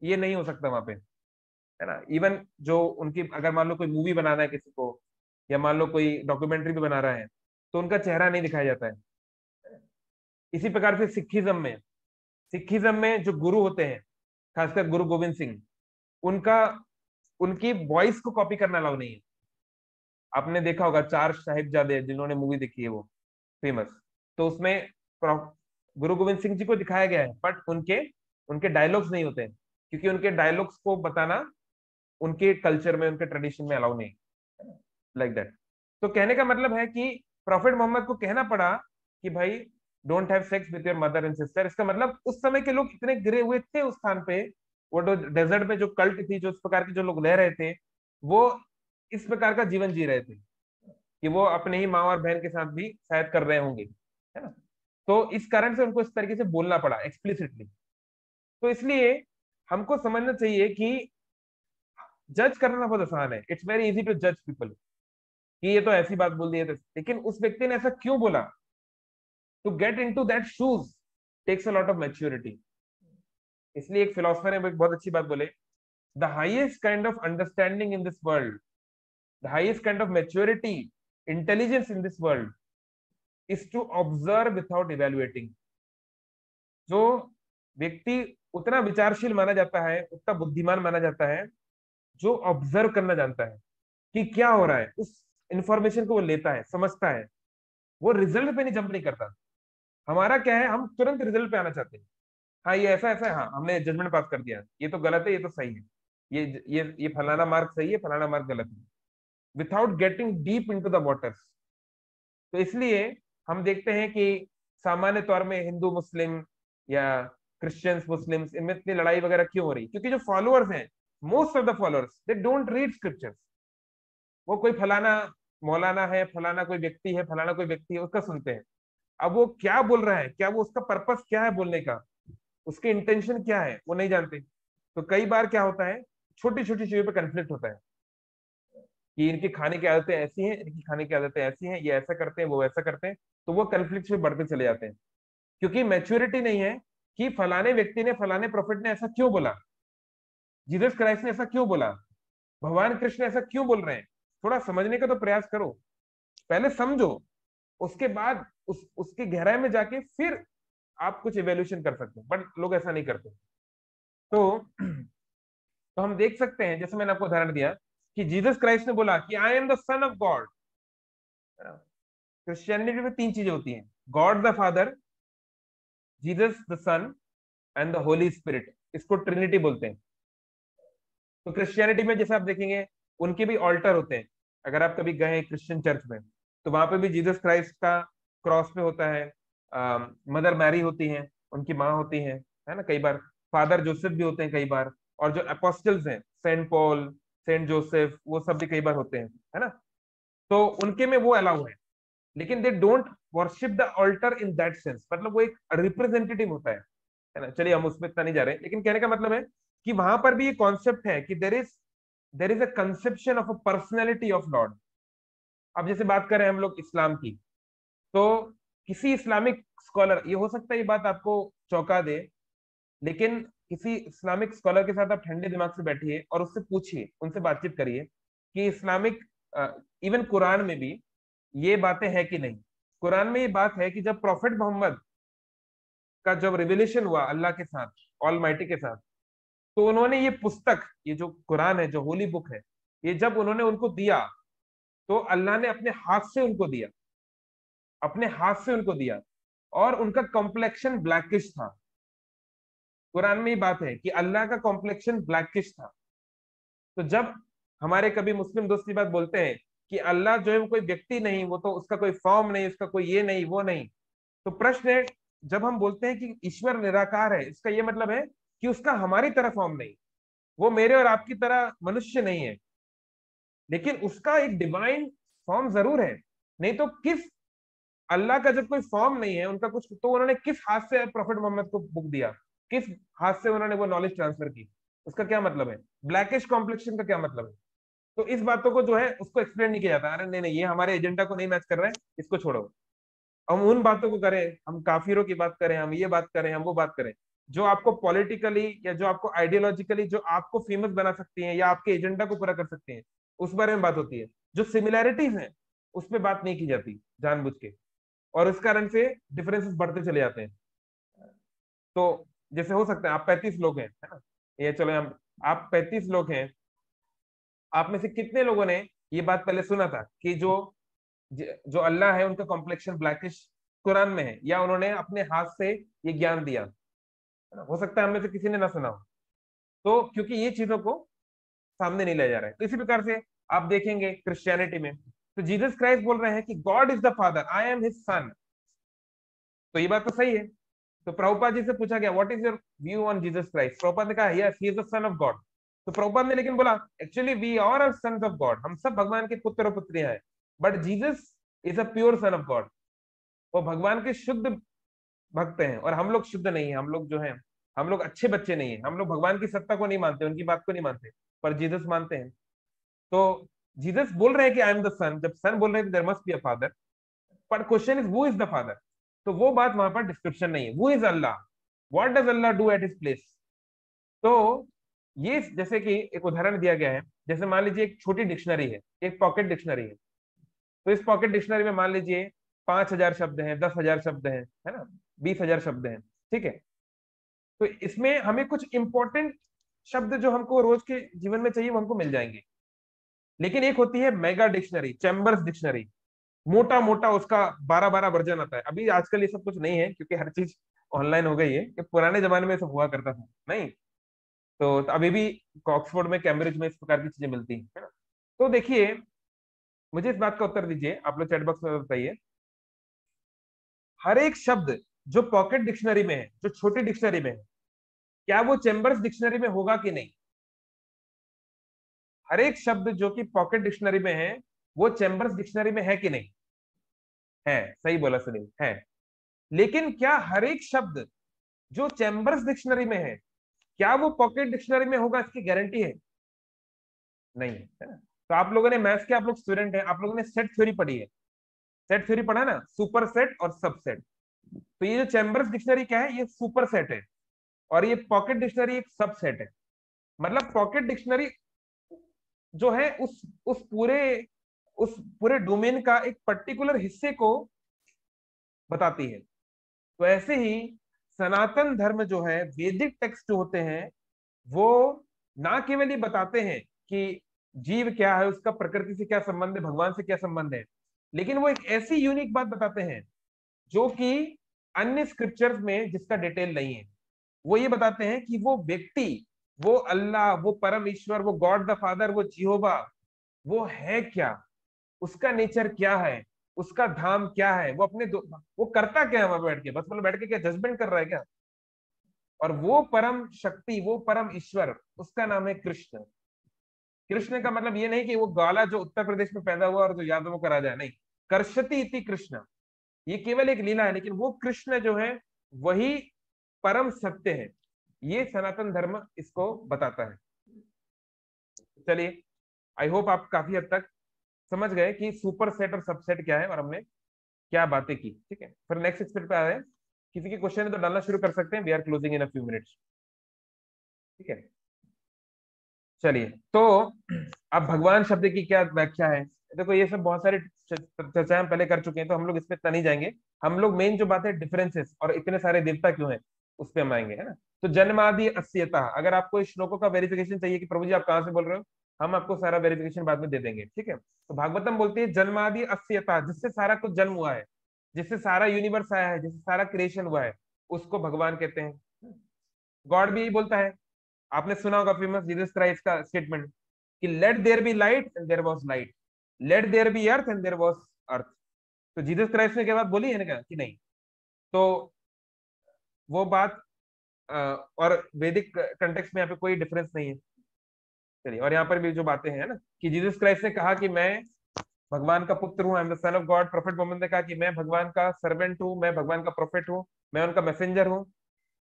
ये नहीं हो सकता वहां पे, है ना। इवन जो उनकी, अगर मान लो कोई मूवी बनाना है किसी को, या मान लो कोई डॉक्यूमेंट्री भी बना रहा है, तो उनका चेहरा नहीं दिखाया जाता है। इसी प्रकार से सिखिज्म में जो गुरु होते हैं, खासकर गुरु गोविंद सिंह, उनका, उनकी वॉइस को कॉपी करना अलाउ नहीं है। आपने देखा होगा चार साहिबजादे, जिन्होंने मूवी देखी है वो फेमस, तो उसमें गुरु गोविंद सिंह जी को दिखाया गया है, बट उनके उनके डायलॉग्स नहीं होते हैं, क्योंकि उनके डायलॉग्स को बताना उनके कल्चर में, उनके ट्रेडिशन में अलाउ नहीं, लाइक दैट। तो कहने का मतलब है कि प्रॉफिट मोहम्मद को कहना पड़ा कि भाई don't have sex with your mother and sister. इसका मतलब उस समय के लोग इतने गिरे हुए थे उस स्थान पे, वो जो डेजर्ट में जो कल्ट थी, जो इस प्रकार के जो लोग रह रहे थे, वो इस प्रकार का जीवन जी रहे थे कि वो अपने ही माँ और बहन के साथ भी शायद कर रहे होंगे, है ना। तो इस कारण से उनको इस तरीके से बोलना पड़ा एक्सप्लिसिटली। तो इसलिए हमको समझना चाहिए कि जज करना बहुत आसान है, इट्स वेरी इजी टू जज पीपल, कि ये तो ऐसी बात बोल दी है, लेकिन उस व्यक्ति ने ऐसा क्यों बोला, to get in to that shoes takes a lot of maturity. इसलिए एक फिलोसफर ने एक बहुत अच्छी बात बोले, the highest kind of understanding in this world, the highest kind of maturity, intelligence in this world is to observe without evaluating. जो व्यक्ति उतना विचारशील माना जाता है, उतना बुद्धिमान माना जाता है जो ऑब्जर्व करना जानता है कि क्या हो रहा है, उस इंफॉर्मेशन को वो लेता है, समझता है, वो रिजल्ट पे नहीं जंप नहीं करता। हमारा क्या है, हम तुरंत रिजल्ट पे आना चाहते हैं। हाँ ये ऐसा ऐसा है, हाँ हमने जजमेंट पास कर दिया, ये तो गलत है, ये तो सही है, ये फलाना मार्ग सही है, फलाना मार्ग गलत है, without getting deep into the waters. तो इसलिए हम देखते हैं कि सामान्य तौर में हिंदू मुस्लिम या क्रिश्चियंस मुस्लिम्स इनमें इतनी लड़ाई वगैरह क्यों हो रही, क्योंकि जो फॉलोअर्स हैं, most of the followers they don't read scriptures. वो कोई फलाना मौलाना है, फलाना कोई व्यक्ति है, फलाना कोई व्यक्ति है, उसका सुनते हैं। अब वो क्या बोल रहा है, क्या वो उसका पर्पस क्या है बोलने का, उसके इंटेंशन क्या है, वो नहीं जानते। तो कई बार क्या होता है, छोटी छोटी चीजों पे कंफ्लिक्ट होता है कि इनकी खाने की आदतें ऐसी हैं, इनकी खाने की आदतें ऐसी हैं, ये ऐसा करते हैं, वो वैसा करते हैं। तो वो कंफ्लिक्ट में बढ़ते चले जाते हैं, क्योंकि मैच्योरिटी नहीं है कि फलाने व्यक्ति ने, फलाने प्रोफेट ने ऐसा क्यों बोला, जीसस क्राइस्ट ने ऐसा क्यों बोला, भगवान कृष्ण ऐसा क्यों बोल रहे हैं। थोड़ा समझने का तो प्रयास करो, पहले समझो, उसके बाद उसकी गहराई में जाके फिर आप कुछ इवेल्यूशन कर सकते हो, बट लोग ऐसा नहीं करते। तो तो हम देख सकते हैं, जैसे मैंने आपको उदाहरण दिया कि जीसस क्राइस्ट ने बोला कि I am the son of God. Christianity में तीन चीजें होती हैं, God the father, Jesus the son and the Holy Spirit. इसको ट्रिनिटी बोलते हैं। तो क्रिश्चियनिटी में जैसे आप देखेंगे, उनके भी ऑल्टर होते हैं। अगर आप कभी गए क्रिश्चियन चर्च में, तो वहां पे भी जीसस क्राइस्ट का क्रॉस पे होता है, मदर मैरी होती हैं, उनकी माँ होती है ना, कई बार फादर जोसेफ भी होते हैं कई बार, और जो अपोस्टल्स हैं, सेंट पॉल, सेंट जोसेफ, वो सब भी कई बार होते हैं, है ना। तो उनके में वो अलाउ है, लेकिन they don't worship the altar in that sense, मतलब वो एक रिप्रेजेंटेटिव होता है ना। चलिए हम उसमें इतना नहीं जा रहे, लेकिन कहने का मतलब है कि वहां पर भी ये कॉन्सेप्ट है कि there is a conception of a personality of Lord. अब जैसे बात करें हम लोग इस्लाम की, तो किसी इस्लामिक स्कॉलर, ये हो सकता है ये बात आपको चौंका दे, लेकिन किसी इस्लामिक स्कॉलर के साथ आप ठंडे दिमाग से बैठिए और उससे पूछिए, उनसे बातचीत करिए कि इस्लामिक, इवन कुरान में भी ये बातें हैं कि नहीं। कुरान में ये बात है कि जब प्रॉफिट मोहम्मद का जब रिविलेशन हुआ अल्लाह के साथ, ऑल माइटी के साथ, तो उन्होंने ये पुस्तक, ये जो कुरान है, जो होली बुक है, ये जब उन्होंने उनको दिया, तो अल्लाह ने अपने हाथ से उनको दिया, अपने हाथ से उनको दिया, और उनका कॉम्प्लेक्शन ब्लैकिश था। कुरान में ये बात है कि अल्लाह का कॉम्प्लेक्शन ब्लैकिश था। तो जब हमारे कभी मुस्लिम दोस्त ये बात बोलते हैं कि अल्लाह जो है वो कोई व्यक्ति नहीं, वो तो उसका कोई फॉर्म नहीं, उसका कोई ये नहीं वो नहीं, तो प्रश्न है, जब हम बोलते हैं कि ईश्वर निराकार है, इसका ये मतलब है कि उसका हमारी तरह फॉर्म नहीं, वो मेरे और आपकी तरह मनुष्य नहीं है, लेकिन उसका एक डिवाइन फॉर्म जरूर है। नहीं तो किस, अल्लाह का जब कोई फॉर्म नहीं है उनका कुछ, तो उन्होंने किस हाथ से प्रॉफिट मोहम्मद को बुक दिया, किस हाथ से उन्होंने वो नॉलेज ट्रांसफर की, उसका क्या मतलब है, ब्लैकिश कॉम्प्लेक्शन का क्या मतलब है। तो इस बातों को जो है उसको एक्सप्लेन नहीं किया जाता, अरे नहीं नहीं ये हमारे एजेंडा को नहीं मैच कर रहा है, इसको छोड़ो। हम उन बातों को करें, हम काफिरों की बात करें, हम ये बात करें, हम वो बात करें, जो आपको पॉलिटिकली या जो आपको आइडियोलॉजिकली जो आपको फेमस बना सकती हैं या आपके एजेंडा को पूरा कर सकती हैं, उस बारे में बात होती है। जो सिमिलैरिटीज हैं उस पर बात नहीं की जाती जानबूझ के, और इस कारण से डिफरेंसेस बढ़ते चले जाते हैं। तो जैसे हो सकता है आप 35 लोग हैं, है ना, ये चलो हम, आप 35 लोग हैं, आप में से कितने लोगों ने ये बात पहले सुना था कि जो जो अल्लाह है उनका कॉम्प्लेक्शन ब्लैकिश कुरान में है, या उन्होंने अपने हाथ से ये ज्ञान दिया, है ना? हो सकता है हमें से किसी ने ना सुना हो। तो क्योंकि ये चीजों को सामने नहीं लाया जा रहा है, तो इसी प्रकार से आप देखेंगे क्रिश्चियनिटी में, तो जीसस क्राइस्ट बोल रहे हैं कि God is the father, I am his son. तो ये बात तो सही है। तो प्रभुपाद जी से पूछा गया, what is your view on Jesus Christ, Prabhupada ने कहा yes he is the son of God. तो प्रभुपाद ने लेकिन बोला, actually we are sons of God, हम सब भगवान के पुत्र और पुत्रियां हैं, but Jesus is a pure son of God. वो भगवान के शुद्ध भक्त हैं, और हम लोग शुद्ध नहीं है, हम लोग जो हैं, हम लोग अच्छे बच्चे नहीं है, हम लोग भगवान की सत्ता को नहीं मानते, उनकी बात को नहीं मानते, पर जीसस मानते हैं। तो जीसस बोल रहे हैं कि आई एम द सन, जब सन बोल रहे हैं तो there must be a father, पर question is who is the father. तो वो बात वहां पर डिस्क्रिप्शन नहीं है, who is Allah, what does Allah do at his place. तो ये जैसे कि एक उदाहरण दिया गया है, जैसे मान लीजिए एक छोटी डिक्शनरी है, एक पॉकेट डिक्शनरी है, तो इस पॉकेट डिक्शनरी में मान लीजिए 5,000 शब्द हैं, 10,000 शब्द हैं, है ना, 20,000 शब्द हैं, ठीक है। तो इसमें हमें कुछ इंपॉर्टेंट शब्द जो हमको रोज के जीवन में चाहिए वो हमको मिल जाएंगे। लेकिन एक होती है मेगा डिक्शनरी, चैम्बर्स डिक्शनरी, मोटा मोटा उसका 12-12 वर्जन आता है। अभी आजकल ये सब कुछ नहीं है क्योंकि हर चीज ऑनलाइन हो गई है, कि पुराने जमाने में सब हुआ करता था नहीं। तो अभी भी ऑक्सफोर्ड में, कैम्ब्रिज में इस प्रकार की चीजें मिलती हैं, है ना। तो देखिए, मुझे इस बात का उत्तर दीजिए, आप लोग चैट बॉक्स में बताइए, हर एक शब्द जो पॉकेट डिक्शनरी में है, जो छोटी डिक्शनरी में है, क्या वो चैम्बर्स डिक्शनरी में होगा कि नहीं? हर एक शब्द जो कि पॉकेट डिक्शनरी में है वो चैम्बर्स डिक्शनरी में है कि नहीं? है, सही बोला सुनील, है। लेकिन क्या हर एक शब्द जो चैम्बर्स डिक्शनरी में है, क्या वो पॉकेट डिक्शनरी में होगा, इसकी गारंटी है? नहीं है ना। तो आप लोगों ने मैथ्स के, आप लोग स्टूडेंट हैं, आप लोगों ने सेट थ्योरी पढ़ी है, सेट थ्योरी पढ़ा ना, सुपर सेट और सबसेट। तो ये जो चैम्बर्स डिक्शनरी क्या है, ये सुपर सेट है, और ये पॉकेट डिक्शनरी एक सबसेट है। मतलब पॉकेट डिक्शनरी जो है उस पूरे डोमेन का एक पर्टिकुलर हिस्से को बताती है। तो ऐसे ही सनातन धर्म जो है, वैदिक टेक्स्ट जो होते हैं, वो ना केवल ये बताते हैं कि जीव क्या है, उसका प्रकृति से क्या संबंध है, भगवान से क्या संबंध है, लेकिन वो एक ऐसी यूनिक बात बताते हैं जो कि अन्य स्क्रिप्चर्स में जिसका डिटेल नहीं है। वो ये बताते हैं कि वो व्यक्ति, वो अल्लाह, वो परम ईश्वर, वो गॉड द फादर, वो जिहोवा, वो है क्या, उसका नेचर क्या है, उसका धाम क्या है, वो वो करता क्या है वहां बैठ के, बस मतलब बैठ के क्या जजमेंट कर रहा है क्या? और वो परम शक्ति, वो परम ईश्वर, उसका नाम है कृष्ण। कृष्ण का मतलब ये नहीं कि वो ग्वाला जो उत्तर प्रदेश में पैदा हुआ और जो यादवों का राजा है, नहीं। कर्षति इति कृष्ण, ये केवल एक लीला है, लेकिन वो कृष्ण जो है वही परम सत्य है। ये सनातन धर्म इसको बताता है। चलिए, आई होप आप काफी हद तक समझ गए कि सुपर सेट और सबसेट क्या है और हमने क्या बातें की। ठीक है, फिर नेक्स्ट एक्सपेक्ट पे आ रहे हैं। किसी के क्वेश्चन है तो डालना शुरू कर सकते हैं, we are closing in a few minutes. ठीक है, चलिए। तो अब भगवान शब्द की क्या व्याख्या है? देखो, ये सब बहुत सारी चर्चाएं हम पहले कर चुके हैं, तो हम लोग इस पे इतना नहीं जाएंगे। हम लोग मेन जो बात है, डिफरेंसेस और इतने सारे देवता क्यों हैं, उस पे हम आएंगे, है ना। तो जन्मादि अस्यता, अगर आपको इस श्लोकों का वेरिफिकेशन चाहिए कि प्रभु जी आप कहाँ से बोल रहे हो, हम आपको सारा वेरिफिकेशन बाद में दे देंगे। ठीक है, तो भागवतम बोलती है जन्मादि अस्यता, जिससे सारा कुछ जन्म हुआ है, जिससे सारा यूनिवर्स आया है, जिससे सारा क्रिएशन हुआ है, उसको भगवान कहते हैं। गॉड भी यही बोलता है। आपने सुना होगा फेमस जीसस क्राइस्ट का स्टेटमेंट कि let there be light and there was light, let there be earth and there was earth. तो जीसस क्राइस्ट ने क्या बात बोली है ना कि नहीं? तो वो बात और वैदिक कंटेक्स्ट में यहाँ पे कोई डिफरेंस नहीं है। चलिए, और यहाँ पर भी जो बातें हैं ना कि जीसस क्राइस्ट ने कहा कि मैं भगवान का पुत्र हूँ, I am the son of God. Prophet Muhammad ने कहा कि मैं भगवान का सर्वेंट हूँ, मैं भगवान का प्रोफेट हूँ, मैं उनका मैसेंजर हूँ।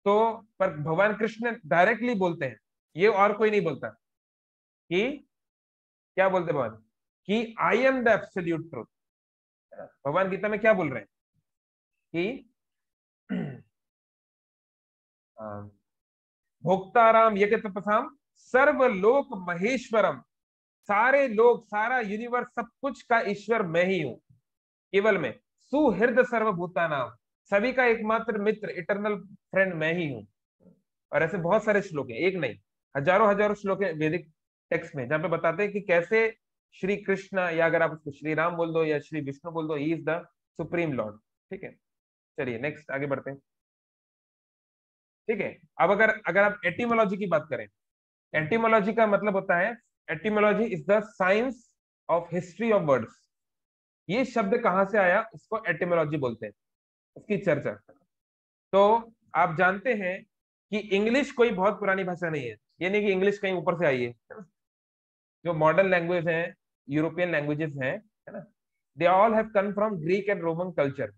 तो पर भगवान कृष्ण डायरेक्टली बोलते हैं, ये और कोई नहीं बोलता, कि क्या बोलते भगवान, कि I am the absolute truth. भगवान गीता में क्या बोल रहे हैं कि भोक्ताराम यज्ञ तपसाम सर्वलोक महेश्वरम, सारे लोग, सारा यूनिवर्स, सब कुछ का ईश्वर मैं ही हूं, केवल मैं। सुहृद सर्वभूता नाम, सभी का एकमात्र मित्र, इटरनल फ्रेंड मैं ही हूं। और ऐसे बहुत सारे श्लोक हैं, एक नहीं, हजारों हजारों श्लोक है वैदिक टेक्स्ट में, जहाँ पे बताते हैं कि कैसे श्री कृष्ण, या अगर आप उसको श्री राम बोल दो या श्री विष्णु बोल दो, ही इज द सुप्रीम लॉर्ड। ठीक है, चलिए नेक्स्ट आगे बढ़ते हैं। ठीक है, अब अगर अगर आप एटिमोलॉजी की बात करें, एटिमोलॉजी का मतलब होता है, etymology is the science of history of words. ये शब्द कहाँ से आया, उसको एटिमोलॉजी बोलते हैं, उसकी चर्चा। तो आप जानते हैं कि इंग्लिश कोई बहुत पुरानी भाषा नहीं है, ये नहीं कि इंग्लिश कहीं ऊपर से आई है। जो मॉडर्न लैंग्वेज है, यूरोपियन लैंग्वेजेस हैं, है ना, they all have come from Greek and Roman culture.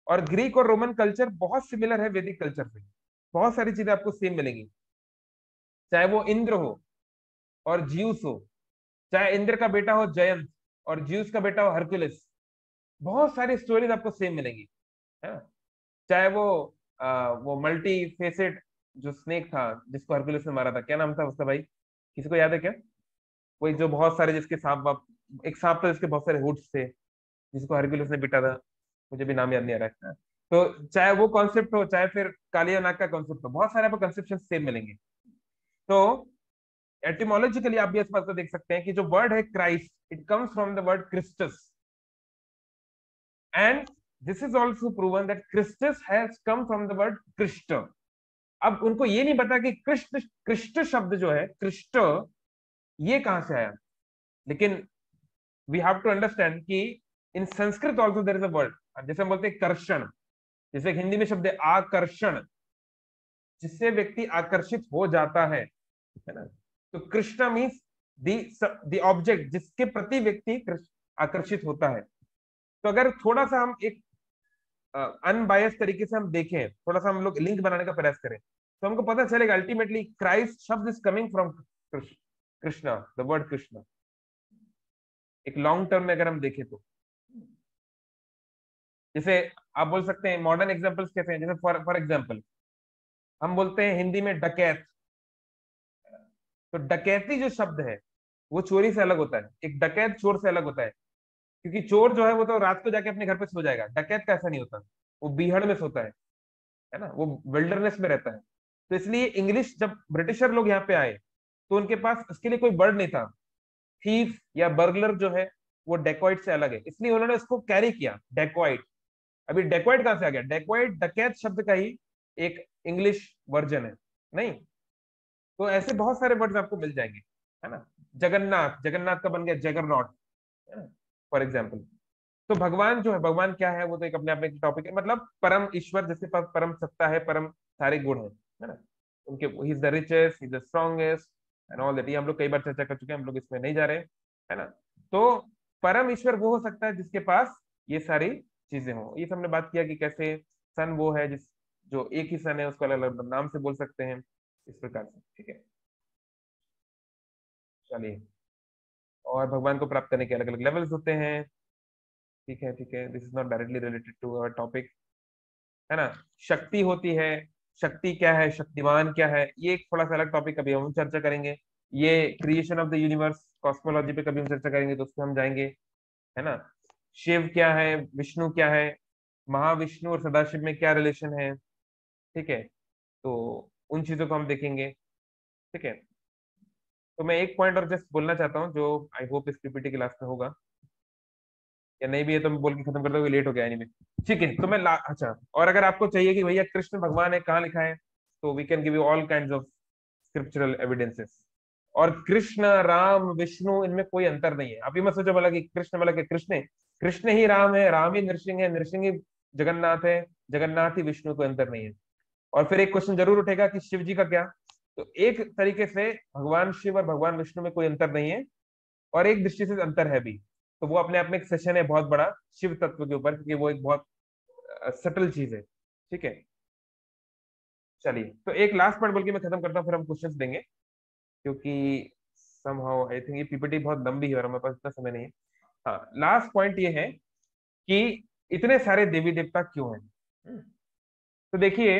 और ग्रीक और रोमन कल्चर बहुत सिमिलर है वैदिक कल्चर से, बहुत सारी चीजें आपको सेम मिलेंगी, चाहे वो इंद्र हो और ज्यूस हो, चाहे इंद्र का बेटा हो जयंत और ज्यूस का बेटा हो हरकुलिस, बहुत सारी स्टोरीज आपको सेम मिलेंगी, है ना। चाहे वो मल्टी फेसेड जो स्नेक था जिसको हरकुलिस ने मारा था, क्या नाम था उसका भाई, किसी को याद है क्या? वही जो बहुत सारे जिसके एक सांप था जिसके बहुत सारे हुड्स थे, जिसको हरकुलिस ने पीटा था, मुझे भी नाम याद नहीं आ रहा है। तो चाहे वो कॉन्सेप्ट हो, चाहे फिर कालिया नाग का कॉन्सेप्ट हो, बहुत सारे आपको कंसेप्शन सेम मिलेंगे। तो एटिमोलॉजिकली आप भी इस बात को देख सकते हैं कि जो वर्ड है Christ, it comes from the word Christus, and this is also proven that Christus has come from the word Krisht. अब उनको ये नहीं पता कि कृष्ण, कृष्ट शब्द जो है, कृष्ट, ये कहां से आया, लेकिन वी हैव टू अंडरस्टैंड कि in Sanskrit also there is a word, जैसे हम बोलते हैं कर्षण, जैसे हिंदी में शब्द है आकर्षण, जिससे व्यक्ति आकर्षित हो जाता है ना। तो कृष्ण मीन्स दी ऑब्जेक्ट, जिसके प्रति व्यक्ति आकर्षित होता है। तो अगर थोड़ा सा हम एक अनबायस तरीके से हम देखें, थोड़ा सा हम लोग लिंक बनाने का प्रयास करें, तो हमको पता चलेगा अल्टीमेटली क्राइस्ट शब्द is coming from Krishna, the word Krishna, एक लॉन्ग टर्म में अगर हम देखें तो। जैसे आप बोल सकते हैं मॉडर्न एग्जांपल्स कैसे हैं, जैसे फॉर एग्जांपल हम बोलते हैं हिंदी में डकैत, तो डकैती जो शब्द है वो चोरी से अलग होता है, एक डकैत चोर से अलग होता है, क्योंकि चोर जो है वो तो रात को जाके अपने घर पे सो जाएगा, डकैत का ऐसा नहीं होता, वो बीहड़ में सोता है ना, वो विल्डरनेस में रहता है। तो इसलिए इंग्लिश, जब ब्रिटिशर लोग यहाँ पे आए तो उनके पास इसके लिए कोई वर्ड नहीं था। थीफ या बर्गलर जो है वो डेकॉइट से अलग है, इसलिए उन्होंने इसको कैरी किया, डेकॉइट। अभी डेकॉइट कहां से आ गया, डेकॉइट डकैत शब्द का ही एक इंग्लिश वर्जन है, नहीं। तो ऐसे बहुत सारे वर्ड्स आपको मिल जाएंगे, है ना। जगन्नाथ, जगन्नाथ का बन गया जगरनॉट, है ना, फॉर एग्जाम्पल। तो भगवान जो है, भगवान क्या है, वो तो एक अपने आप में एक टॉपिक है, मतलब परम ईश्वर जिसके पास परम सत्ता है, परम सारे गुण है ना। उनके ही is the richest, he is the strongest and all that, ये हम लोग कई बार चर्चा कर चुके हैं, हम लोग इसमें नहीं जा रहे हैं, है ना। तो परम ईश्वर वो हो सकता है जिसके पास ये सारी चीजें हो। ये हमने बात किया कि कैसे सन वो है जिस, जो एक ही सन है उसको अलग अलग नाम से बोल सकते हैं, इस प्रकार से, ठीक है। चलिए, और भगवान को प्राप्त करने के अलग अलग लेवल्स होते हैं, ठीक है, ठीक है, this is not directly related to our topic, है ना। शक्ति होती है, शक्ति क्या है, शक्तिमान क्या है, ये एक थोड़ा सा अलग टॉपिक, कभी हम चर्चा करेंगे। ये creation of the universe, cosmology पे कभी हम चर्चा करेंगे, तो उस पर हम जाएंगे, है ना। शिव क्या है, विष्णु क्या है, महाविष्णु और सदाशिव में क्या रिलेशन है, ठीक है। तो उन चीजों को हम देखेंगे, ठीक है। तो मैं एक पॉइंट और जस्ट बोलना चाहता हूँ, जो आई होप इस पीपीटी के लास्ट में होगा, या नहीं भी है तो मैं बोल के खत्म कर दूंगा, लेट हो गया एनीवे, ठीक है। तो मैं अच्छा, और अगर आपको चाहिए कि भैया कृष्ण भगवान है, कहाँ लिखा है, तो we can give you all kind of scriptural evidences. और कृष्ण, राम, विष्णु, इनमें कोई अंतर नहीं है। आप ये मत सोचो बोला कि कृष्ण वाला कि कृष्ण, कृष्ण ही राम है, राम ही नृसिंह है, नृसिंह ही जगन्नाथ है, जगन्नाथ ही विष्णु, कोई अंतर नहीं है। और फिर एक क्वेश्चन जरूर उठेगा कि शिव जी का क्या, तो एक तरीके से भगवान शिव और भगवान विष्णु में कोई अंतर नहीं है, और एक दृष्टि से अंतर है भी। तो वो अपने आप में एक सेशन है बहुत बड़ा शिव तत्व के ऊपर, क्योंकि वो एक बहुत सटल चीज है, ठीक है। चलिए, तो एक लास्ट पॉइंट बोल के मैं खत्म करता हूँ, फिर हम क्वेश्चंस देंगे, क्योंकि समहाउ आई थिंक ये पीपीटी बहुत लंबी है और हमारे पास इतना समय नहीं है। हाँ, लास्ट पॉइंट ये है कि इतने सारे देवी देवता क्यों हैं। तो देखिए,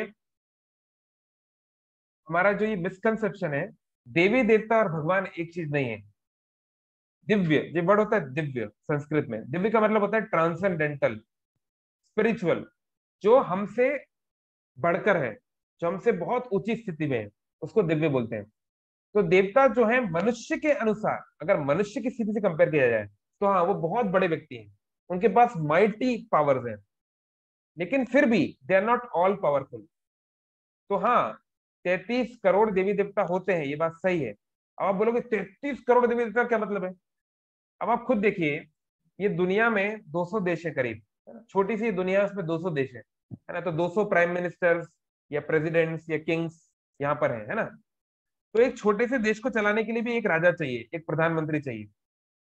हमारा जो ये मिसकंसेप्शन है, देवी देवता और भगवान एक चीज नहीं है। दिव्य, ये वर्ड होता है दिव्य, संस्कृत में दिव्य का मतलब होता है ट्रांसेंडेंटल, स्पिरिचुअल, जो हमसे बढ़कर है, जो हमसे बहुत ऊंची स्थिति में है, उसको दिव्य बोलते हैं। तो देवता जो है मनुष्य के अनुसार, अगर मनुष्य की स्थिति से कंपेयर किया जाए, तो हाँ वो बहुत बड़े व्यक्ति हैं, उनके पास माइटी पावर्स हैं, लेकिन फिर भी they are not all powerful. तो हाँ, 33 करोड़ देवी देवता होते हैं, ये बात सही है। अब आप बोलोगे 33 करोड़ देवी देवता क्या मतलब है, अब आप खुद देखिए, ये दुनिया में 200 देश है करीब, है ना, छोटी सी दुनिया है, उसमें 200 देश है ना। तो 200 प्राइम मिनिस्टर्स या प्रेसिडेंट्स या किंग्स यहाँ पर है ना। तो एक छोटे से देश को चलाने के लिए भी एक राजा चाहिए, एक प्रधानमंत्री चाहिए,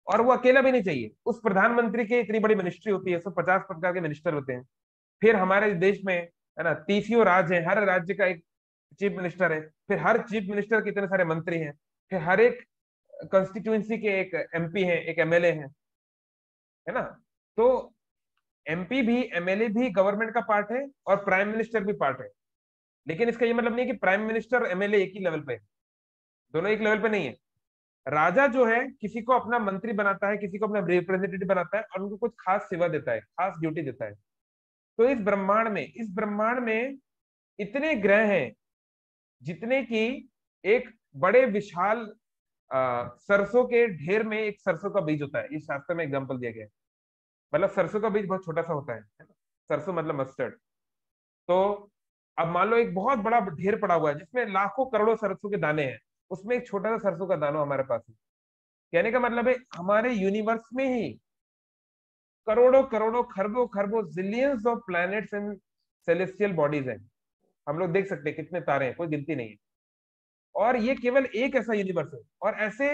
और वो अकेला भी नहीं चाहिए, उस प्रधानमंत्री की इतनी बड़ी मिनिस्ट्री होती है, 150 प्रकार के मिनिस्टर होते हैं। फिर हमारे देश में, है ना, 30 राज्य है, हर राज्य का एक चीफ मिनिस्टर है, फिर हर चीफ मिनिस्टर के इतने सारे मंत्री हैं, फिर हर एक कंस्टिट्यूंसी के एक एमपी है, एक एमएलए है ना। तो एमपी भी, एमएलए भी गवर्नमेंट का पार्ट है, और प्राइम मिनिस्टर भी पार्ट है। लेकिन इसका ये मतलब नहीं है कि प्राइम मिनिस्टर और एमएलए एक ही लेवल पे है, दोनों एक लेवल पे नहीं है। राजा जो है किसी को अपना मंत्री बनाता है, किसी को अपना रिप्रेजेंटेटिव बनाता है, और उनको कुछ खास सेवा देता है, खास ड्यूटी देता है। तो इस ब्रह्मांड में इतने ग्रह हैं जितने कि एक बड़े विशाल सरसों के ढेर में एक सरसों का बीज होता है। इस शास्त्र में एग्जांपल दिया गया है। मतलब सरसों का बीज बहुत छोटा सा होता है ना? सरसों मतलब मस्टर्ड। तो अब मान लो एक बहुत बड़ा ढेर पड़ा हुआ है जिसमें लाखों करोड़ों सरसों के दाने हैं, उसमें एक छोटा सा सरसों का दाना हमारे पास है। कहने का मतलब है हमारे यूनिवर्स में ही करोड़ों करोड़ों खरबों खरबों zillions of planets and celestial bodies हैं। हम लोग देख सकते हैं कितने तारे हैं, कोई गिनती नहीं है। और ये केवल एक ऐसा यूनिवर्स है, और ऐसे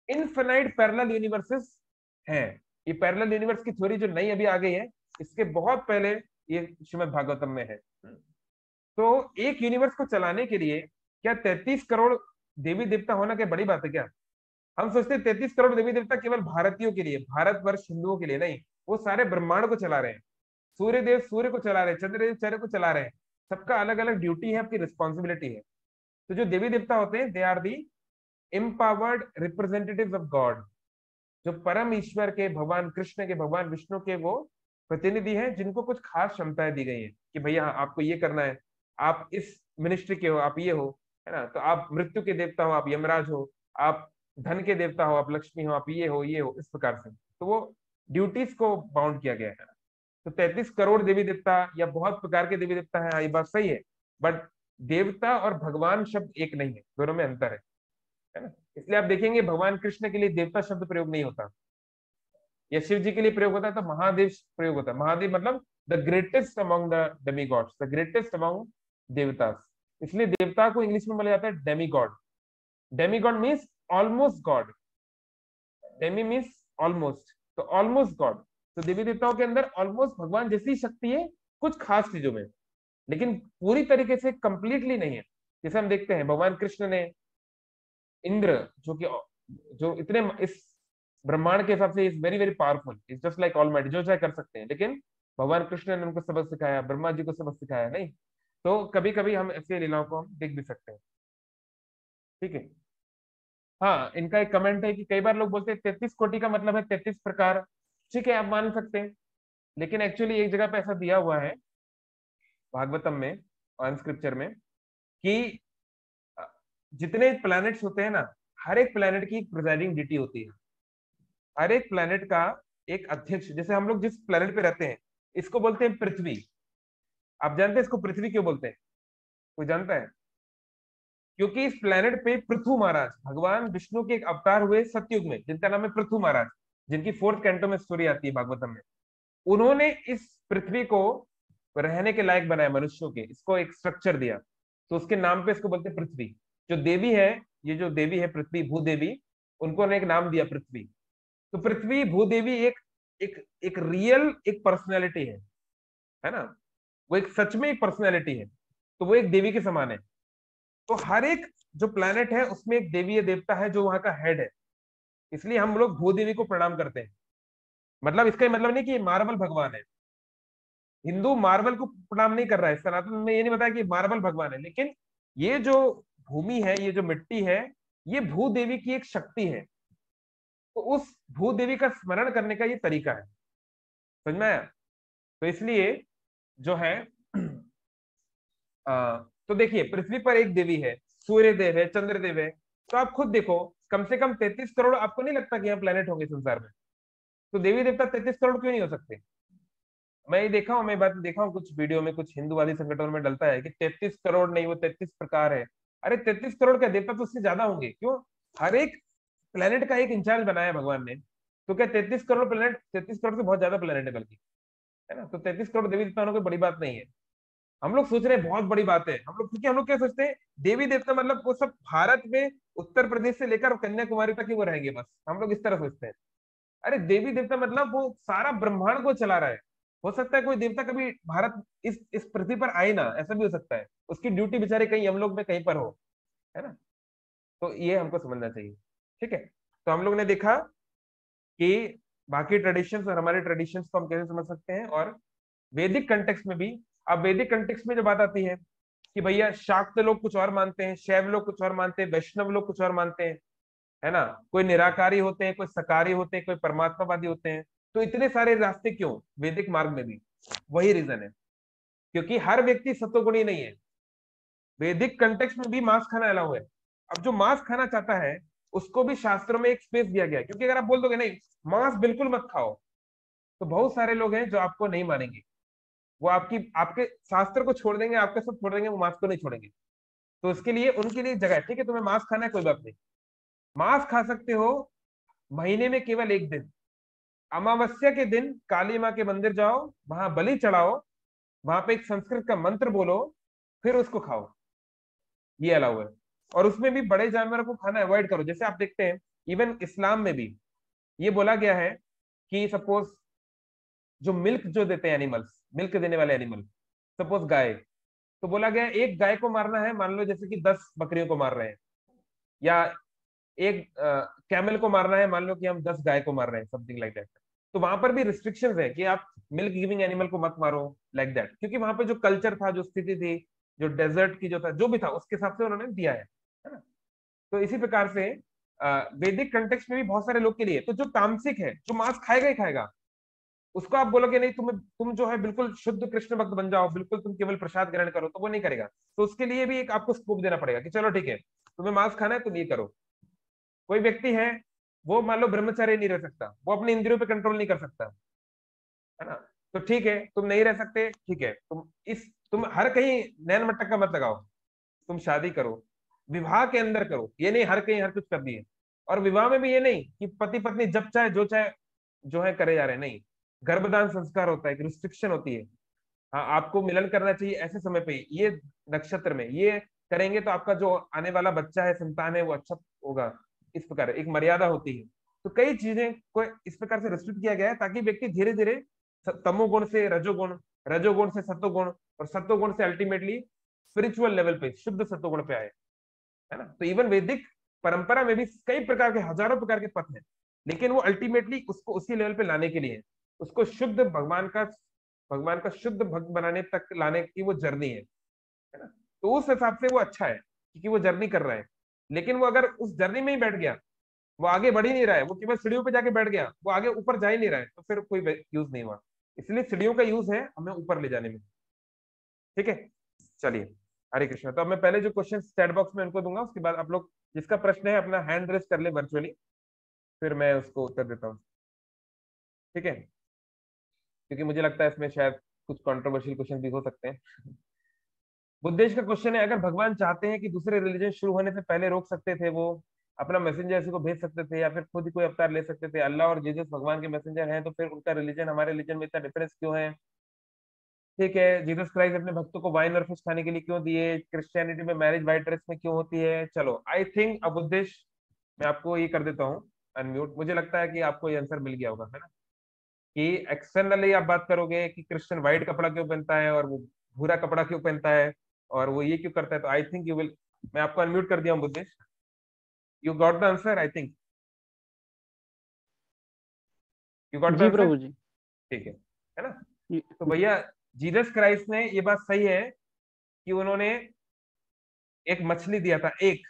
इनफिनाइट पैरेलल यूनिवर्सेस हैं। ये पैरेलल यूनिवर्स की थ्योरी जो नई अभी आ गई है, इसके बहुत पहले ये श्रीमद् भागवतम में है। तो एक यूनिवर्स को चलाने के लिए क्या 33 करोड़ देवी देवता होना क्या बड़ी बात है क्या? हम सोचते हैं 33 करोड़ देवी देवता केवल भारतीयों के लिए, भारतवर्ष हिंदुओं के लिए नहीं, वो सारे ब्रह्मांड को चला रहे हैं। सूर्य देव सूर्य को चला रहे हैं, चंद्रदेव चंद्र को चला रहे हैं। सबका अलग अलग ड्यूटी है, आपकी रिस्पॉन्सिबिलिटी है। तो जो देवी देवता होते हैं, they are the empowered representatives of god. जो परम ईश्वर के, भगवान कृष्ण के, भगवान विष्णु के वो प्रतिनिधि हैं, जिनको कुछ खास क्षमताएं दी गई हैं कि भैया आपको ये करना है, आप इस मिनिस्ट्री के हो, आप ये हो, है ना? तो आप मृत्यु के देवता हो, आप यमराज हो। आप धन के देवता हो, आप लक्ष्मी हो, आप ये हो, ये हो, इस प्रकार से। तो वो ड्यूटीज को बाउंड किया गया है। तो 33 करोड़ देवी देवता या बहुत प्रकार के देवी देवता हैं, ये बात सही है। बट देवता और भगवान शब्द एक नहीं है, दोनों में अंतर है ना? इसलिए आप देखेंगे भगवान कृष्ण के लिए देवता शब्द प्रयोग नहीं होता, या शिव जी के लिए प्रयोग होता है तो महादेव प्रयोग होता है। महादेव मतलब the greatest among the demi gods, the greatest among devatas. इसलिए देवता को इंग्लिश में बोला जाता है demi god. Demi god means almost god. Demi means almost, तो ऑलमोस्ट गॉड। तो देवी देवताओं के अंदर ऑलमोस्ट भगवान जैसी शक्ति है कुछ खास चीजों में, लेकिन पूरी तरीके से कंप्लीटली नहीं है। जैसे हम देखते हैं भगवान कृष्ण ने इंद्र, जो इतने इस ब्रह्मांड के हिसाब से is very very powerful, is just like almighty, जो चाहे कर सकते हैं। लेकिन भगवान कृष्ण ने उनको सबक सिखाया, ब्रह्मा जी को सबक सिखाया नहीं। तो कभी कभी हम ऐसे लीलाओं को हम देख भी सकते हैं। ठीक है। हाँ, इनका एक कमेंट है कि कई बार लोग बोलते हैं 33 कोटि का मतलब है 33 प्रकार। ठीक है, आप मान सकते हैं, लेकिन एक्चुअली एक जगह पे ऐसा दिया हुआ है भागवतम में और स्क्रिप्चर में कि जितने प्लैनेट्स होते हैं ना, हर एक प्लैनेट की एक प्रिजाइडिंग डिटी होती है। हर एक प्लैनेट का एक अध्यक्ष। जैसे हम लोग जिस प्लैनेट पे रहते हैं, इसको बोलते हैं पृथ्वी। आप जानते हैं इसको पृथ्वी क्यों बोलते हैं? कोई जानता है? क्योंकि इस प्लैनेट पे पृथु महाराज, भगवान विष्णु के एक अवतार हुए सतयुग में, जिनका नाम है पृथु महाराज, जिनकी 4th कैंटो में स्टोरी आती है भागवतम में। उन्होंने इस पृथ्वी को रहने के लायक बनाया, मनुष्यों के, इसको एक स्ट्रक्चर दिया। तो उसके नाम पे इसको बोलते हैं पृथ्वी। जो देवी है, ये जो देवी है पृथ्वी, भूदेवी, उनको ने एक नाम दिया पृथ्वी। तो पृथ्वी भूदेवी एक एक एक रियल एक पर्सनैलिटी है ना? वो एक सच में एक पर्सनैलिटी है। तो वो एक देवी के समान है। तो हर एक जो प्लैनेट है उसमें एक देवी देवता है जो वहां का हेड है। इसलिए हम लोग भूदेवी को प्रणाम करते हैं। मतलब इसका मतलब नहीं कि ये मार्बल भगवान है। हिंदू मार्बल को प्रणाम नहीं कर रहा है, सनातन में ये नहीं बताया कि मार्बल भगवान है। लेकिन ये जो भूमि है, ये जो मिट्टी है, ये भूदेवी की एक शक्ति है। तो उस भूदेवी का स्मरण करने का ये तरीका है। समझ में आया? तो इसलिए जो है तो देखिए पृथ्वी पर एक देवी है, सूर्य देव है, चंद्रदेव है। तो आप खुद देखो, कम से कम 33 करोड़, आपको नहीं लगता कि यहाँ प्लेनेट होंगे संसार में? तो देवी देवता 33 करोड़ क्यों नहीं हो सकते? मैं ये देखा हूँ, मैं बात देखा हूँ कुछ वीडियो में, कुछ हिंदूवादी संगठनों में डलता है कि 33 करोड़ नहीं, वो 33 प्रकार है। अरे 33 करोड़ का देवता तो उससे ज्यादा होंगे। क्यों? हर एक प्लेनेट का एक इंचार्ज बनाया भगवान ने। तो क्या 33 करोड़ प्लेनेट, 33 करोड़ से बहुत ज्यादा प्लेनेट है बल्कि, है ना? तो 33 करोड़ देवी देवता होना कोई बड़ी बात नहीं है। हम लोग सोच रहे हैं बहुत बड़ी बात है हम लोग, क्योंकि हम लोग क्या सोचते हैं, देवी देवता मतलब वो सब भारत में उत्तर प्रदेश से लेकर कन्याकुमारी तक ही वो रहेंगे, बस। हम लोग इस तरह सोचते हैं। अरे देवी देवता मतलब वो सारा ब्रह्मांड को चला रहा है। हो सकता है कोई देवता कभी भारत, इस पृथ्वी पर आए ना, ऐसा भी हो सकता है। उसकी ड्यूटी बेचारे कहीं यमलोक में कहीं पर हो, है ना? तो ये हमको समझना चाहिए। ठीक है। तो हम लोग ने देखा कि बाकी ट्रेडिशंस और हमारे ट्रेडिशंस को हम कैसे समझ सकते हैं, और वैदिक कंटेक्स्ट में भी। अब वैदिक कंटेक्स्ट में जो बात आती है कि भैया शाक्त लोग कुछ और मानते हैं, शैव लोग कुछ और मानते हैं, वैष्णव लोग कुछ और मानते हैं, है ना? कोई निराकारी होते हैं, कोई सकारी होते हैं, कोई परमात्मावादी होते हैं। तो इतने सारे रास्ते क्यों वैदिक मार्ग में भी? वही रीजन है, क्योंकि हर व्यक्ति सत्वगुणी नहीं है। वैदिक कंटेक्स्ट में भी मांस खाना अलाउ है। अब जो मांस खाना चाहता है उसको भी शास्त्रों में एक स्पेस दिया गया है, क्योंकि अगर आप बोल दोगे नहीं मांस बिल्कुल मत खाओ, तो बहुत सारे लोग हैं जो आपको नहीं मानेंगे। वो आपके शास्त्र को छोड़ देंगे, आपके सब छोड़ देंगे, वो मांस को नहीं छोड़ेंगे। तो उसके लिए उनके लिए जगह है, ठीक है तुम्हें मांस खाना है कोई बात नहीं, मांस खा सकते हो महीने में केवल एक दिन। अमावस्या के दिन काली माँ के मंदिर जाओ, वहां बलि चढ़ाओ, वहां पे एक संस्कृत का मंत्र बोलो, फिर उसको खाओ, ये अलाउ है। और उसमें भी बड़े जानवरों को खाना अवॉइड करो। जैसे आप देखते हैं इवन इस्लाम में भी ये बोला गया है कि सपोज जो मिल्क जो देते हैं एनिमल्स, मिल्क देने वाले एनिमल, सपोज गाय, तो बोला गया है एक गाय को मारना है, मान लो जैसे कि 10 बकरियों को मार रहे हैं, या एक कैमल को मारना है, मान लो कि हम 10 गाय को मार रहे हैं, समथिंग लाइक दैट। तो वहां पर भी रिस्ट्रिक्शंस है कि आप मिल्क गिविंग एनिमल को मत मारो, लाइक दैट, क्योंकि वहां पे जो कल्चर था, जो स्थिति थी, जो डेजर्ट की जो था, जो भी था, उसके हिसाब से उन्होंने दिया है ना। तो इसी प्रकार से वैदिक कंटेक्स्ट में भी बहुत सारे लोग के लिए, तो जो तामसिक है, जो मांस खाएगा ही खाएगा, उसको आप बोलोगे नहीं तुम जो है बिल्कुल शुद्ध कृष्ण भक्त बन जाओ, बिल्कुल तुम केवल प्रसाद ग्रहण करो, तो वो नहीं करेगा। तो उसके लिए भी एक आपको स्कोप देना पड़ेगा कि चलो ठीक है तुम्हें मांस खाना है तुम ये करो। कोई व्यक्ति है वो मान लो ब्रह्मचारी नहीं रह सकता, वो अपने इंद्रियों पे कंट्रोल नहीं कर सकता, है ना, तो ठीक है तुम नहीं रह सकते, ठीक है तुम हर कहीं नैन मटक्का मत लगाओ, तुम शादी करो, विवाह के अंदर करो, ये नहीं हर कहीं हर कुछ कर दिए। और विवाह में भी ये नहीं कि पति पत्नी जब चाहे जो चाहे जो है करे जा रहे हैं, नहीं, गर्भदान संस्कार होता है, एक रिस्ट्रिक्शन होती है। हाँ आपको मिलन करना चाहिए ऐसे समय पे, ये नक्षत्र में ये करेंगे तो आपका जो आने वाला बच्चा है, संतान है, वो अच्छा होगा। इस प्रकार एक मर्यादा होती है। तो कई चीजें को इस प्रकार से रिस्ट्रिक्ट किया गया है ताकि व्यक्ति धीरे धीरे तमोगुण से रजोगुण, रजोगुण से सत्वगुण, और सत्वगुण से अल्टीमेटली स्पिरिचुअल लेवल पे शुद्ध सत्वगुण पे आए, है ना। तो इवन वैदिक परंपरा में भी कई प्रकार के, हजारों प्रकार के पथ हैं, लेकिन वो अल्टीमेटली उसको उसी लेवल पे लाने के लिए, उसको शुद्ध भगवान का शुद्ध भक्त बनाने तक लाने की वो जर्नी है ना। तो उस हिसाब से वो अच्छा है क्योंकि वो जर्नी कर रहा है। लेकिन वो अगर उस जर्नी में ही बैठ गया, वो आगे बढ़ ही नहीं रहा है, वो केवल सीढ़ियों पे जाके बैठ गया, वो आगे ऊपर जा ही नहीं रहा है, तो फिर कोई यूज नहीं हुआ। इसलिए सीढ़ियों का यूज है हमें ऊपर ले जाने में। ठीक है, चलिए, हरे कृष्णा। तो अब मैं पहले जो क्वेश्चन चैट बॉक्स में उनको दूंगा, उसके बाद आप लोग जिसका प्रश्न है अपना हैंड रेस कर ले वर्चुअली, फिर मैं उसको उत्तर देता हूँ। ठीक है, क्योंकि मुझे लगता है इसमें शायद कुछ कंट्रोवर्शियल क्वेश्चन भी हो सकते हैं। बुद्धेश का क्वेश्चन है, अगर भगवान चाहते हैं कि दूसरे रिलीजन शुरू होने से पहले रोक सकते थे, वो अपना मैसेंजर ऐसे को भेज सकते थे, या फिर खुद ही कोई अवतार ले सकते थे। अल्लाह और जीसस भगवान के मैसेंजर हैं, तो फिर उनका रिलीजन हमारे रिलीजन में इतना डिफरेंस क्यों है? ठीक है, जीसस क्राइस्ट अपने भक्तों को वाइन और फिश खाने के लिए क्यों दिए? क्रिश्चियनिटी में मैरिज व्हाइट ड्रेस में क्यों होती है? चलो, आई थिंक अब उद्देश्य मैं आपको ये कर देता हूँ अनम्यूट। मुझे लगता है कि आपको ये आंसर मिल गया होगा, है ना, कि एक्सटर्नली आप बात करोगे कि क्रिश्चियन व्हाइट कपड़ा क्यों पहनता है और वो भूरा कपड़ा क्यों पहनता है और वो ये क्यों करता है, तो आई थिंक यू विल, मैं आपको अनम्यूट कर दिया हूँ बुद्धिश। You got the answer, I think you got the जी आंसर। प्रभु जी। ठीक है ना। ये- तो भैया जीसस क्राइस्ट ने ये बात सही है कि उन्होंने एक मछली दिया था, एक,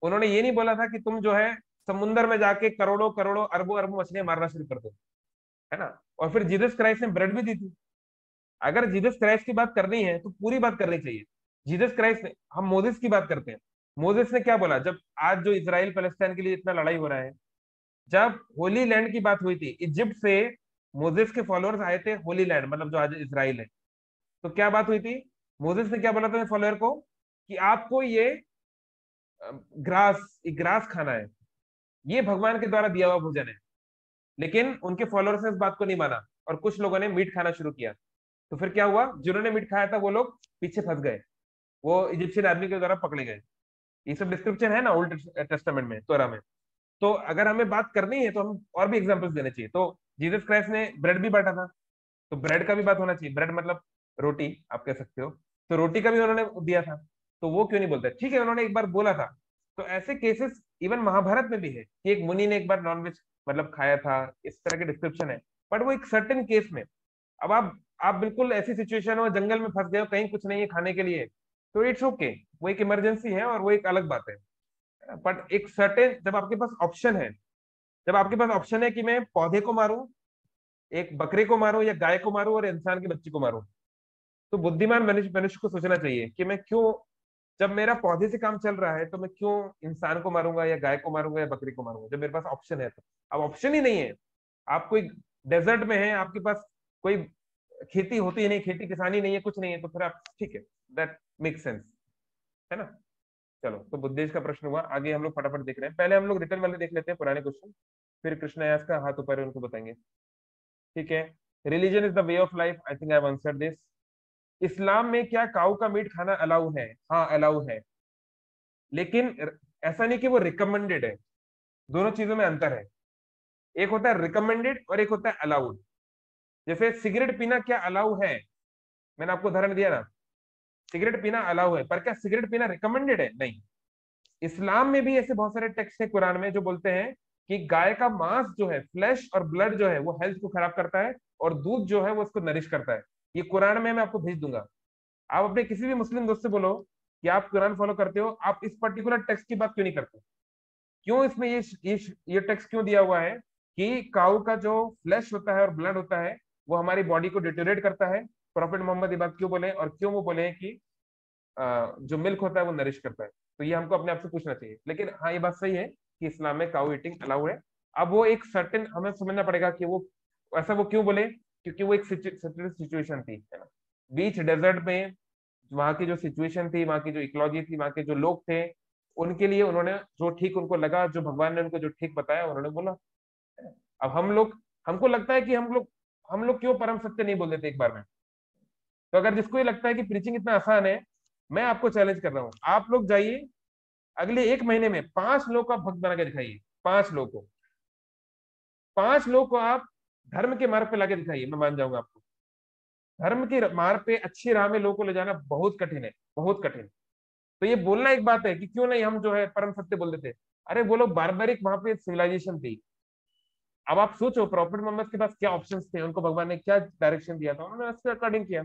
उन्होंने ये नहीं बोला था कि तुम जो है समुन्द्र में जाके करोड़ों करोड़ों अरबों अरबों मछलियां मारना शुरू कर दो, है ना। और फिर जीसस क्राइस्ट ने ब्रेड भी दी थी। अगर जीसस क्राइस्ट की बात करनी है तो पूरी बात करनी चाहिए। जीसस क्राइस्ट ने, हम मोसेस की बात करते हैं, मोसेस ने क्या बोला जब आज जो इजराइल पैलेस्टाइन के लिए इतना लड़ाई हो रहा है, जब होली लैंड की बात हुई थी, इजिप्ट से मोसेस के फॉलोअर्स आए थे होली लैंड, मतलब जो आज इजराइल है, तो क्या बात हुई थी? मोसेस ने क्या बोला था फॉलोअर को कि आपको ये ग्रास खाना है, ये भगवान के द्वारा दिया हुआ भोजन है। लेकिन उनके फॉलोअर्स ने इस बात को नहीं माना और कुछ लोगों ने मीट खाना शुरू किया। तो फिर क्या हुआ? जिन्होंने मीट खाया था वो लोग पीछे फंस गए, वो इजिप्शियन आर्मी के द्वारा पकड़े गए। ये सब डिस्क्रिप्शन है ना ओल्ड टेस्टामेंट में, तोरा में। तो अगर हमें बात करनी है तो हम और भी एग्जांपल्स देने चाहिए। तो जीसस क्राइस्ट ने ब्रेड भी बांटा था, तो ब्रेड का भी बात होना चाहिए। ब्रेड मतलब रोटी आप कह सकते हो, तो रोटी का भी उन्होंने दिया था, तो वो क्यों नहीं बोलते? ठीक है, उन्होंने एक बार बोला था। तो ऐसे केसेस इवन महाभारत में भी है कि एक मुनि ने एक बार नॉनवेज मतलब खाया था, इस तरह के डिस्क्रिप्शन है, बट वो एक सर्टेन केस में। अब आप बिल्कुल ऐसी सिचुएशन हो, जंगल में फंस गए हो, कहीं कुछ नहीं है खाने के लिए, तो इट्स ओके, वो एक इमरजेंसी है और वो एक अलग बात है। बट एक सर्टेन, जब आपके पास ऑप्शन है, जब आपके पास ऑप्शन है कि मैं पौधे को मारूं, एक बकरे को मारूं या गाय को मारूं और इंसान के बच्चे को मारूं? तो बुद्धिमान मनुष्य मनुष्य को सोचना चाहिए कि मैं क्यों, जब मेरा पौधे से काम चल रहा है तो मैं क्यों इंसान को मारूंगा या गाय को मारूंगा या बकरी को मारूंगा, जब मेरे पास ऑप्शन है तो। अब ऑप्शन ही नहीं है, आप कोई डेजर्ट में है, आपके पास कोई खेती होती ही नहीं, खेती किसानी नहीं है, कुछ नहीं है, तो फिर आप ठीक है, दैट मेक सेंस, है ना। चलो, तो बुद्धेश का प्रश्न हुआ। आगे हम लोग फटाफट देख रहे हैं, पहले हम लोग रिटर्न वाले देख लेते हैं पुराने क्वेश्चन, फिर कृष्णायास का हाथ ऊपर है उनको बताएंगे। ठीक है, religion is the way of life, I think I have answered this. Islam में क्या काऊ का मीट खाना अलाउ है? हाँ अलाउ है, लेकिन ऐसा नहीं कि वो रिकमेंडेड है, दोनों चीजों में अंतर है। एक होता है रिकमेंडेड और एक होता है अलाउड। जैसे सिगरेट पीना क्या अलाउ है? मैंने आपको उदाहरण दिया ना, सिगरेट पीना अलाउ है, पर क्या सिगरेट पीना रिकमेंडेड है? नहीं। इस्लाम में भी ऐसे बहुत सारे टेक्स्ट है कुरान में जो बोलते हैं कि गाय का मांस जो है, फ्लैश और ब्लड जो है, वो हेल्थ को खराब करता है, और दूध जो है वो उसको नरिश करता है। ये कुरान में मैं आपको भेज दूंगा। आप अपने किसी भी मुस्लिम दोस्त से बोलो कि आप कुरान फॉलो करते हो, आप इस पर्टिकुलर टेक्स्ट की बात क्यों नहीं करते? क्यों इसमें ये टेक्स्ट क्यों दिया हुआ है कि काऊ का जो फ्लैश होता है और ब्लड होता है वो हमारी बॉडी को डिटोरेट करता है? प्रॉफिट मोहम्मद ये बात क्यों बोले, और क्यों वो बोले कि जो मिल्क होता है वो नरिश करता है? तो ये हमको अपने आप से पूछना चाहिए। लेकिन हाँ, ये बात सही है कि इस्लाम में काऊ ईटिंग अलाउड है। अब वो एक सर्टेन, हमें समझना पड़ेगा कि वो ऐसा वो क्यों बोले, क्योंकि वो एक सिचुएशन थी, है ना, बीच डेजर्ट में। वहां की जो सिचुएशन थी, वहां की जो इकोलॉजी थी, वहां के जो लोग थे, उनके लिए उन्होंने जो ठीक उनको लगा, जो भगवान ने उनको जो ठीक बताया उन्होंने बोला। अब हम लोग, हमको लगता है कि हम लोग क्यों परम सत्य नहीं बोल देते एक बार में? तो अगर जिसको ये लगता है कि प्रीचिंग इतना आसान है, मैं आपको चैलेंज कर रहा हूँ, आप लोग जाइए अगले 1 महीने में 5 लोग का भक्त बना के दिखाइए। 5 लोग को, 5 लोग को आप धर्म के मार्ग पे लाके दिखाइए, मैं मान जाऊंगा आपको। धर्म के मार्ग पे, अच्छी राह में लोगों को ले जाना बहुत कठिन है, बहुत कठिन। तो ये बोलना एक बात है कि क्यों नहीं हम जो है परम सत्य बोल देते। अरे वो लोग बारबारिक वहां पे सिविलाइजेशन थी। अब आप सोचो, प्रॉफिट मोहम्मद के पास क्या ऑप्शंस थे, उनको भगवान ने क्या डायरेक्शन दिया था, उन्होंने उसके अकॉर्डिंग किया।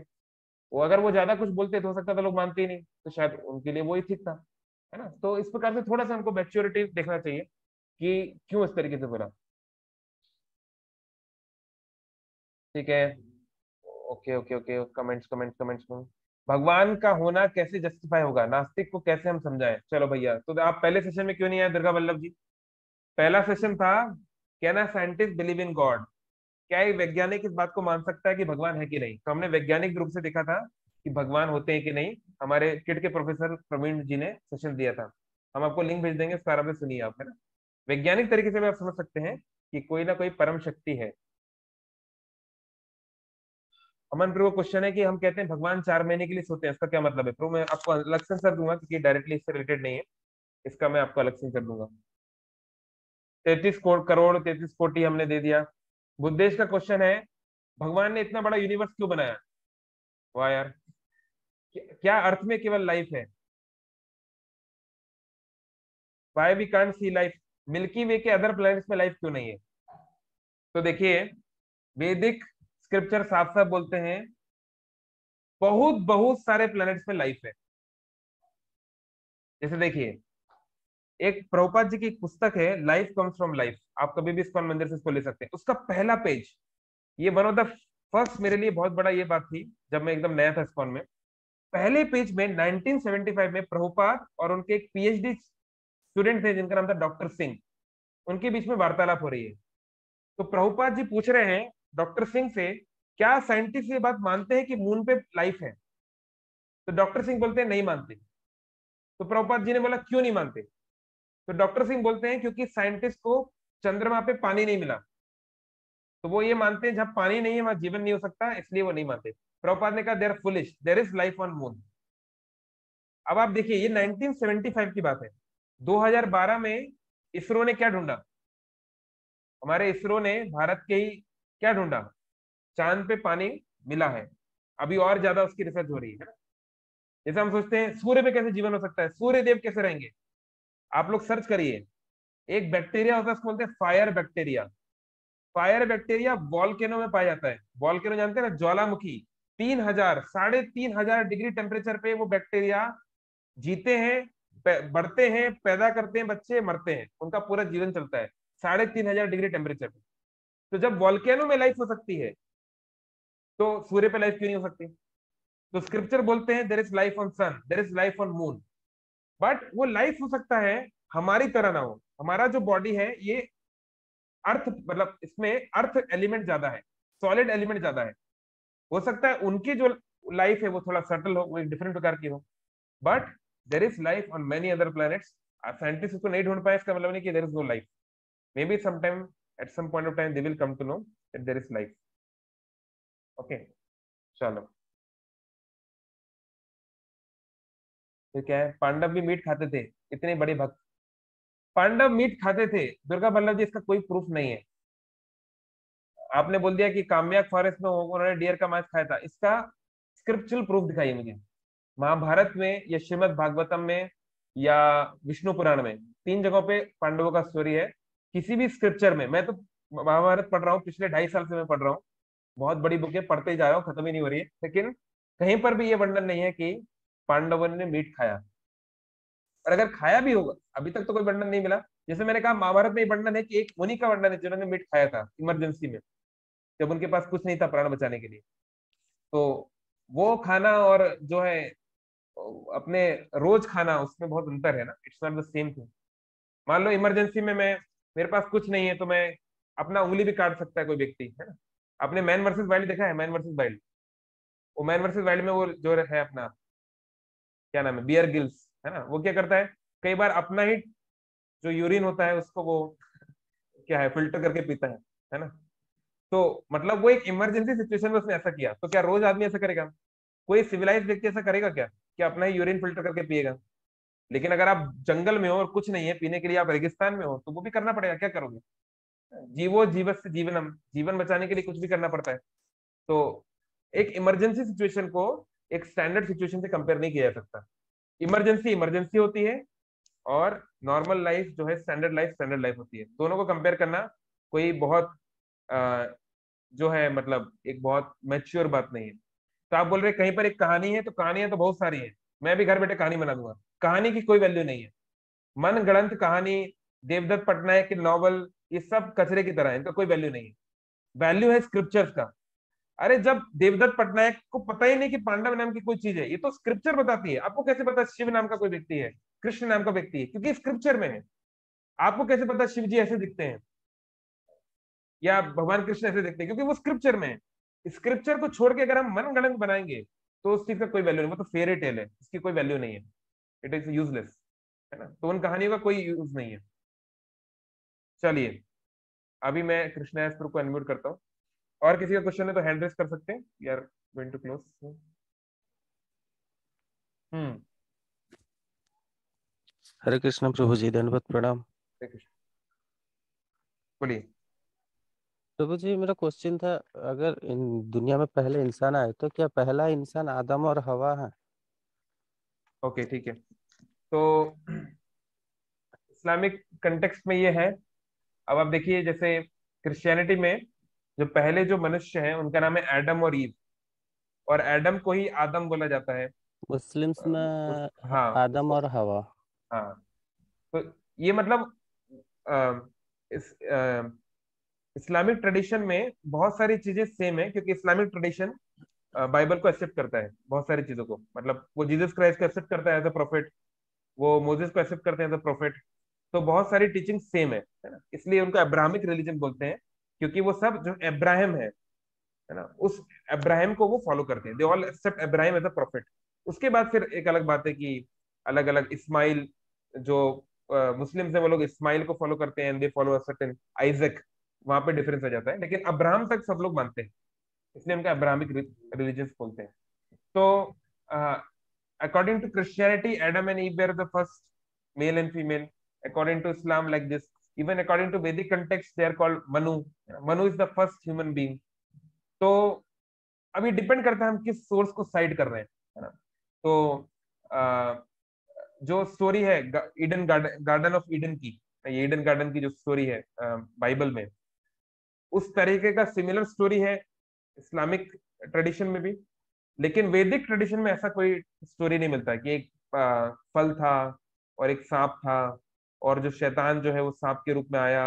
वो अगर वो ज्यादा कुछ बोलते तो हो सकता था लोग मानते ही नहीं, तो शायद उनके लिए वही ठीक था, है ना। तो इस प्रकार से थोड़ा सा हमको मैच्योरिटी देखना चाहिए कि क्यों इस तरीके से बोला। ठीक है, okay okay okay, comments comments comments. भगवान का होना कैसे जस्टिफाई होगा, नास्तिक को कैसे हम समझाएं? चलो भैया, तो आप पहले सेशन में क्यों नहीं आए दुर्गा वल्लभ जी? पहला सेशन था, can a scientist believe in God? क्या एक वैज्ञानिक इस बात को मान सकता है कि भगवान है कि नहीं? तो हमने वैज्ञानिक रूप से देखा था कि भगवान होते हैं कि नहीं। हमारे किट के प्रोफेसर प्रवीण जी ने सेशन दिया था, हम आपको लिंक भेज देंगे, उसका आराम से सुनिए आप, है ना। वैज्ञानिक तरीके से भी आप समझ सकते हैं कि कोई ना कोई परम शक्ति है। अमन प्रो क्वेश्चन है कि हम कहते हैं भगवान 4 महीने के लिए सोते हैं, इसका क्या मतलब है? प्रो मैं आपको अलग से आंसर दूंगा क्योंकि डायरेक्टली इससे रिलेटेड नहीं है, इसका मैं आपको अलग से आंसर दूंगा। 33 करोड़ 33 कोटि हमने दे दिया। बुद्धेश का क्वेश्चन है, भगवान ने इतना बड़ा यूनिवर्स क्यों बनाया? वाह यार, क्या अर्थ में केवल लाइफ है? Why we can't see life? Milky way के अदर प्लैनेट्स में लाइफ क्यों नहीं है? तो देखिए, वैदिक स्क्रिप्चर साफ साफ बोलते हैं बहुत बहुत सारे प्लैनेट्स में लाइफ है। जैसे देखिए, एक प्रभुपाद जी की एक पुस्तक है, लाइफ कम्स फ्रॉम लाइफ, आप कभी भी इस्कॉन मंदिर से इसको ले सकते हैं। उसका पहला पेज, ये वन ऑफ द फर्स्ट, मेरे लिए बहुत बड़ा ये बात थी जब मैं एकदम नया था इस्कॉन में। पहले पेज में 1975 में प्रभुपाद और उनके एक पीएचडी स्टूडेंट थे जिनका नाम था डॉक्टर सिंह, उनके बीच में वार्तालाप हो रही है। तो प्रभुपाद जी पूछ रहे हैं डॉक्टर सिंह से, क्या साइंटिस्ट ये बात मानते हैं कि मून पे लाइफ है? तो डॉक्टर सिंह बोलते हैं नहीं मानते। तो प्रभुपाद जी ने बोला क्यों नहीं मानते? तो डॉक्टर सिंह बोलते हैं क्योंकि साइंटिस्ट को चंद्रमा पे पानी नहीं मिला, तो वो ये मानते हैं जब पानी नहीं है वहां जीवन नहीं हो सकता, इसलिए वो नहीं मानते। प्रभुपाद ने कहा they're foolish, there is life on moon. अब आप देखिए, ये 1975 की बात है। 2012 में इसरो ने क्या ढूंढा? हमारे इसरो ने भारत के ही क्या ढूंढा? चांद पे पानी मिला है। अभी और ज्यादा उसकी रिसर्च हो रही है ना। जैसे हम सोचते हैं सूर्य पे कैसे जीवन हो सकता है, सूर्य देव कैसे रहेंगे? आप लोग सर्च करिए, एक बैक्टीरिया होता है उसको बोलते हैं fire bacteria. Fire bacteria volcano में पाया जाता है। वॉल्केनो जानते हैं ना, ज्वालामुखी। 3,000 3,500 डिग्री टेम्परेचर पे वो बैक्टीरिया जीते हैं, बढ़ते हैं, पैदा करते हैं बच्चे, मरते हैं, उनका पूरा जीवन चलता है 3,500 डिग्री टेम्परेचर पे। तो जब वॉल्केनो में लाइफ हो सकती है तो सूर्य पे लाइफ क्यों नहीं हो सकती? तो स्क्रिप्चर बोलते हैं there is life on sun, there is life on moon, but वो लाइफ हो सकता है हमारी तरह ना हो। हमारा जो बॉडी है ये अर्थ, मतलब इसमें अर्थ एलिमेंट ज्यादा है, सॉलिड एलिमेंट ज्यादा है। हो सकता है उनकी जो लाइफ है वो थोड़ा सटल हो, वो एक डिफरेंट प्रकार की हो, but there is life on many other planets. Scientist उसको नहीं ढूंढ पाए, इसका मतलब नहीं कि there is no life. Maybe sometime at some point of time they will come to know that there is life. Okay, चलो। तो क्या है, पांडव भी मीट खाते थे, इतने बड़े भक्त। पांडव मीट खाते थे दुर्गा वल्लभ जी, इसका कोई प्रूफ नहीं है। आपने बोल दिया कि काम्याक फॉरेस्ट में उन्होंने डियर का मांस खाया था, इसका स्क्रिप्चुरल प्रूफ दिखाइए मुझे। महाभारत में या श्रीमद् भागवतम में या विष्णु पुराण में, तीन जगहों पे पांडवों का स्टोरी है। किसी भी स्क्रिप्चर में, मैं तो महाभारत पढ़ रहा हूँ, पिछले 2.5 साल से मैं पढ़ रहा हूँ, बहुत बड़ी बुक है, पढ़ते ही जा रहा हूँ, खत्म ही नहीं हो रही है, लेकिन कहीं पर भी ये वर्णन नहीं है कि पांडवों ने मीट खाया। और अगर खाया भी होगा, अभी तक तो कोई वर्णन नहीं मिला। जैसे मैंने कहा, महाभारत में वर्णन है कि एक मुनि का वर्णन है जिन्होंने मीट खाया था इमरजेंसी में, जब उनके पास कुछ नहीं था प्राण बचाने के लिए। तो वो खाना और जो है अपने रोज खाना, उसमें बहुत अंतर है ना, it's not the same thing. मान लो इमरजेंसी में मैं, मेरे पास कुछ नहीं है, तो मैं अपना उंगली भी काट सकता है कोई व्यक्ति, है ना। आपने मैन वर्सेस वाइल्ड देखा है? मैन वर्सेस वाइल्ड, वो मैन वर्सेस वाइल्ड में वो जो है अपना, क्या नाम है, बियर गिल्स, है ना, वो क्या करता है, कई बार अपना ही जो यूरिन होता है उसको वो क्या है, फिल्टर करके पीता है ना। तो मतलब वो एक इमरजेंसी सिचुएशन में उसने ऐसा किया, तो क्या रोज आदमी ऐसा करेगा? कोई सिविलाइज व्यक्ति ऐसा करेगा क्या कि अपना ही यूरिन फिल्टर करके पिएगा? लेकिन अगर आप जंगल में हो और कुछ नहीं है पीने के लिए, आप रेगिस्तान में हो, तो वो भी करना पड़ेगा, क्या करोगे? जीवो जीवस्य जीवनम, जीवन बचाने के लिए कुछ भी करना पड़ता है। तो एक इमरजेंसी सिचुएशन को एक स्टैंडर्ड सिचुएशन से कंपेयर नहीं किया जा सकता। इमरजेंसी इमरजेंसी होती है, और नॉर्मल लाइफ जो है स्टैंडर्ड लाइफ होती है। दोनों को कंपेयर करना कोई बहुत जो है मतलब एक बहुत मैच्योर बात नहीं है। तो आप बोल रहे कहीं पर एक कहानी है, तो कहानियां तो बहुत सारी है, मैं भी घर बैठे कहानी बना दूंगा। कहानी की कोई वैल्यू नहीं है। मन गढ़ंत कहानी, देवदत्त पटनायक की नॉवल, ये सब कचरे की तरह है, इनका कोई वैल्यू नहीं है। वैल्यू है स्क्रिप्चर्स का। अरे जब देवदत्त पटनायक को पता ही नहीं कि पांडव नाम की कोई चीज है, ये तो स्क्रिप्चर बताती है। आपको कैसे पता शिव नाम का कोई व्यक्ति है, कृष्ण नाम का व्यक्ति है? क्योंकि स्क्रिप्चर में है। आपको कैसे पता शिव जी ऐसे दिखते हैं या भगवान कृष्ण ऐसे दिखते हैं? क्योंकि वो स्क्रिप्चर में है। स्क्रिप्चर को छोड़ के अगर हम मन गणन बनाएंगे तो उस चीज का कोई वैल्यू नहीं, वो तो फेरी टेल है, इसकी कोई वैल्यू नहीं है, इट इज यूजलेस, है ना। तो उन कहानियों का कोई यूज नहीं है। चलिए, अभी मैं कृष्णास्त्र को अनम्यूट करता हूँ। और किसी का क्वेश्चन है तो हैंड रेस कर सकते हैं। We are going to close. Hmm. Hare Krishna Prabhu ji, दंडवत प्रणाम। हरे कृष्ण, बोलिए। प्रभु जी, मेरा क्वेश्चन था, अगर इन दुनिया में पहले इंसान आए तो क्या पहला इंसान आदम और हवा है? ओके, ठीक है। तो इस्लामिक कंटेक्स्ट में ये है। अब आप देखिए, जैसे क्रिश्चियनिटी में जो पहले जो मनुष्य हैं उनका नाम है एडम और ईव, और एडम को ही आदम बोला जाता है। मुस्लिम्स उस, में हाँ आदम उसको, और हवा। हाँ। तो ये मतलब इस इस्लामिक ट्रेडिशन में बहुत सारी चीजें सेम है, क्योंकि इस्लामिक ट्रेडिशन बाइबल को एक्सेप्ट करता है बहुत सारी चीजों को। मतलब वो जीसस क्राइस्ट को एक्सेप्ट करता है एज अ प्रोफेट, वो मोसेस को एक्सेप्ट करते हैं एज अ प्रोफेट। तो बहुत सारी टीचिंग सेम है ना, इसलिए उनको अब्राहमिक रिलीजन बोलते हैं, क्योंकि वो सब जो अब्राहम है ना, उस अब्राहम को वो फॉलो करते हैं। They all accept Abraham as a prophet. उसके बाद फिर एक अलग बात है कि अलग अलग इस्माइल, जो मुस्लिम्स है वो लोग इस्माइल को फॉलो करते हैं, दे फॉलो सर्टेन आइजक, वहां पे डिफरेंस आ जाता है, लेकिन अब्राहम तक सब लोग मानते हैं, इसलिए उनका अब्राहमिक रिलीजन बोलते हैं। तो according to Christianity, Adam and Eve were the first, male and female. According to Islam, like this. Even according to Vedic context, they are called Manu. Manu is the first human being. तो अभी depend करता है हम किस source को side कर रहे हैं, है ना। तो आ, जो स्टोरी है Eden garden, garden of Eden की, ये ईडन गार्डन की जो स्टोरी है बाइबल में, उस तरीके का सिमिलर स्टोरी है इस्लामिक ट्रेडिशन में भी। लेकिन वैदिक ट्रेडिशन में ऐसा कोई स्टोरी नहीं मिलता कि एक फल था और एक सांप था, और जो शैतान जो है वो सांप के रूप में आया,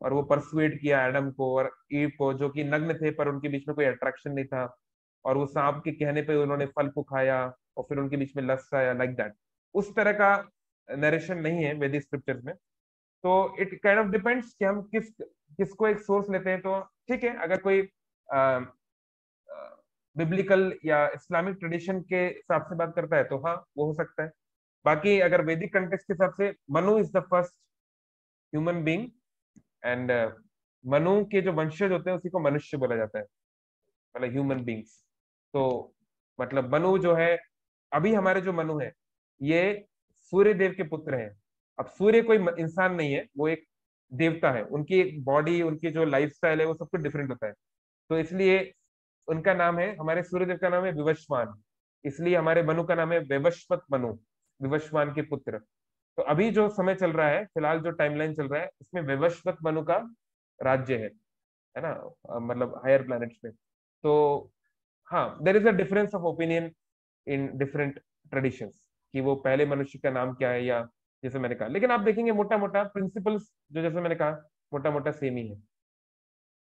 और वो परसुएट किया एडम को और ईव को, जो कि नग्न थे पर उनके बीच में कोई अट्रैक्शन नहीं था, और वो सांप के कहने पे उन्होंने फल को खाया और फिर उनके बीच में लस्ट आया, लाइक दैट। उस तरह का नरेशन नहीं है वैदिक स्क्रिप्चर्स में। तो इट काइंड ऑफ डिपेंड्स कि हम किसको एक सोर्स लेते हैं। तो ठीक है, अगर कोई बिब्लिकल या इस्लामिक ट्रेडिशन के हिसाब से बात करता है तो हाँ वो हो सकता है। बाकी अगर वैदिक कंटेक्स्ट के हिसाब से Manu is the first human being, and Manu के जो वंशज होते हैं उसी को मनुष्य बोला जाता है, मतलब ह्यूमन बींग्स। तो मतलब मनु जो है, अभी हमारे जो मनु है ये सूर्य देव के पुत्र हैं। अब सूर्य कोई इंसान नहीं है, वो एक देवता है, उनकी बॉडी उनकी जो लाइफ स्टाइल है वो सब कुछ डिफरेंट होता है। तो इसलिए उनका नाम है, हमारे सूर्य देव का नाम है विवस्वान, इसलिए हमारे मनु का नाम है वैवस्वत मनु, विवस्वान के पुत्र। तो अभी जो समय चल रहा है, फिलहाल जो टाइमलाइन चल रहा है, इसमें वैवस्वत मनु का राज्य है ना, मतलब हायर प्लैनेट्स में। तो हाँ, there is a difference of opinion in different traditions कि वो पहले मनुष्य का नाम क्या है, या जैसे मैंने कहा। लेकिन आप देखेंगे मोटा मोटा प्रिंसिपल्स जो जैसे मैंने कहा मोटा मोटा सेम ही है।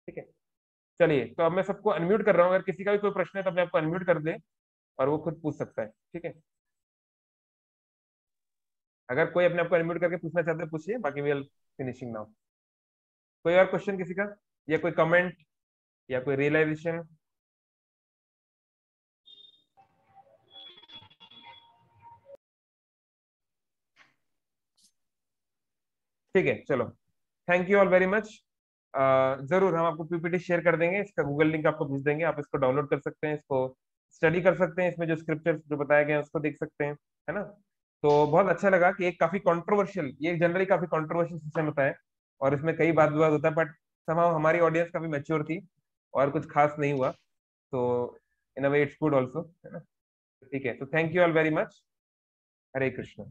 ठीक है, चलिए तो अब मैं सबको अनम्यूट कर रहा हूँ, अगर किसी का भी कोई प्रश्न है तो अपने आपको अनम्यूट कर दे और वो खुद पूछ सकता है। ठीक है, अगर कोई अपने आपको अनम्यूट करके पूछना चाहता है पूछिए, बाकी वी आर फिनिशिंग नाउ। कोई और क्वेश्चन किसी का, या कोई कमेंट या कोई रियलाइजेशन? ठीक है, चलो, thank you all very much. जरूर हम आपको पीपीटी शेयर कर देंगे, इसका गूगल लिंक आपको भेज देंगे, आप इसको डाउनलोड कर सकते हैं, इसको स्टडी कर सकते हैं, इसमें जो स्क्रिप्चर्स जो बताए गए हैं उसको देख सकते हैं, है ना। तो बहुत अच्छा लगा कि एक काफी कंट्रोवर्शियल, ये जनरली काफी कंट्रोवर्शियल सेशन होता है और इसमें कई बात विवाद होता है, बट समहाउ हमारी ऑडियंस काफी मैच्योर थी और कुछ खास नहीं हुआ, तो इन अ वे इट्स गुड ऑल्सो, है ना। ठीक है, तो thank you all very much. Hare Krishna.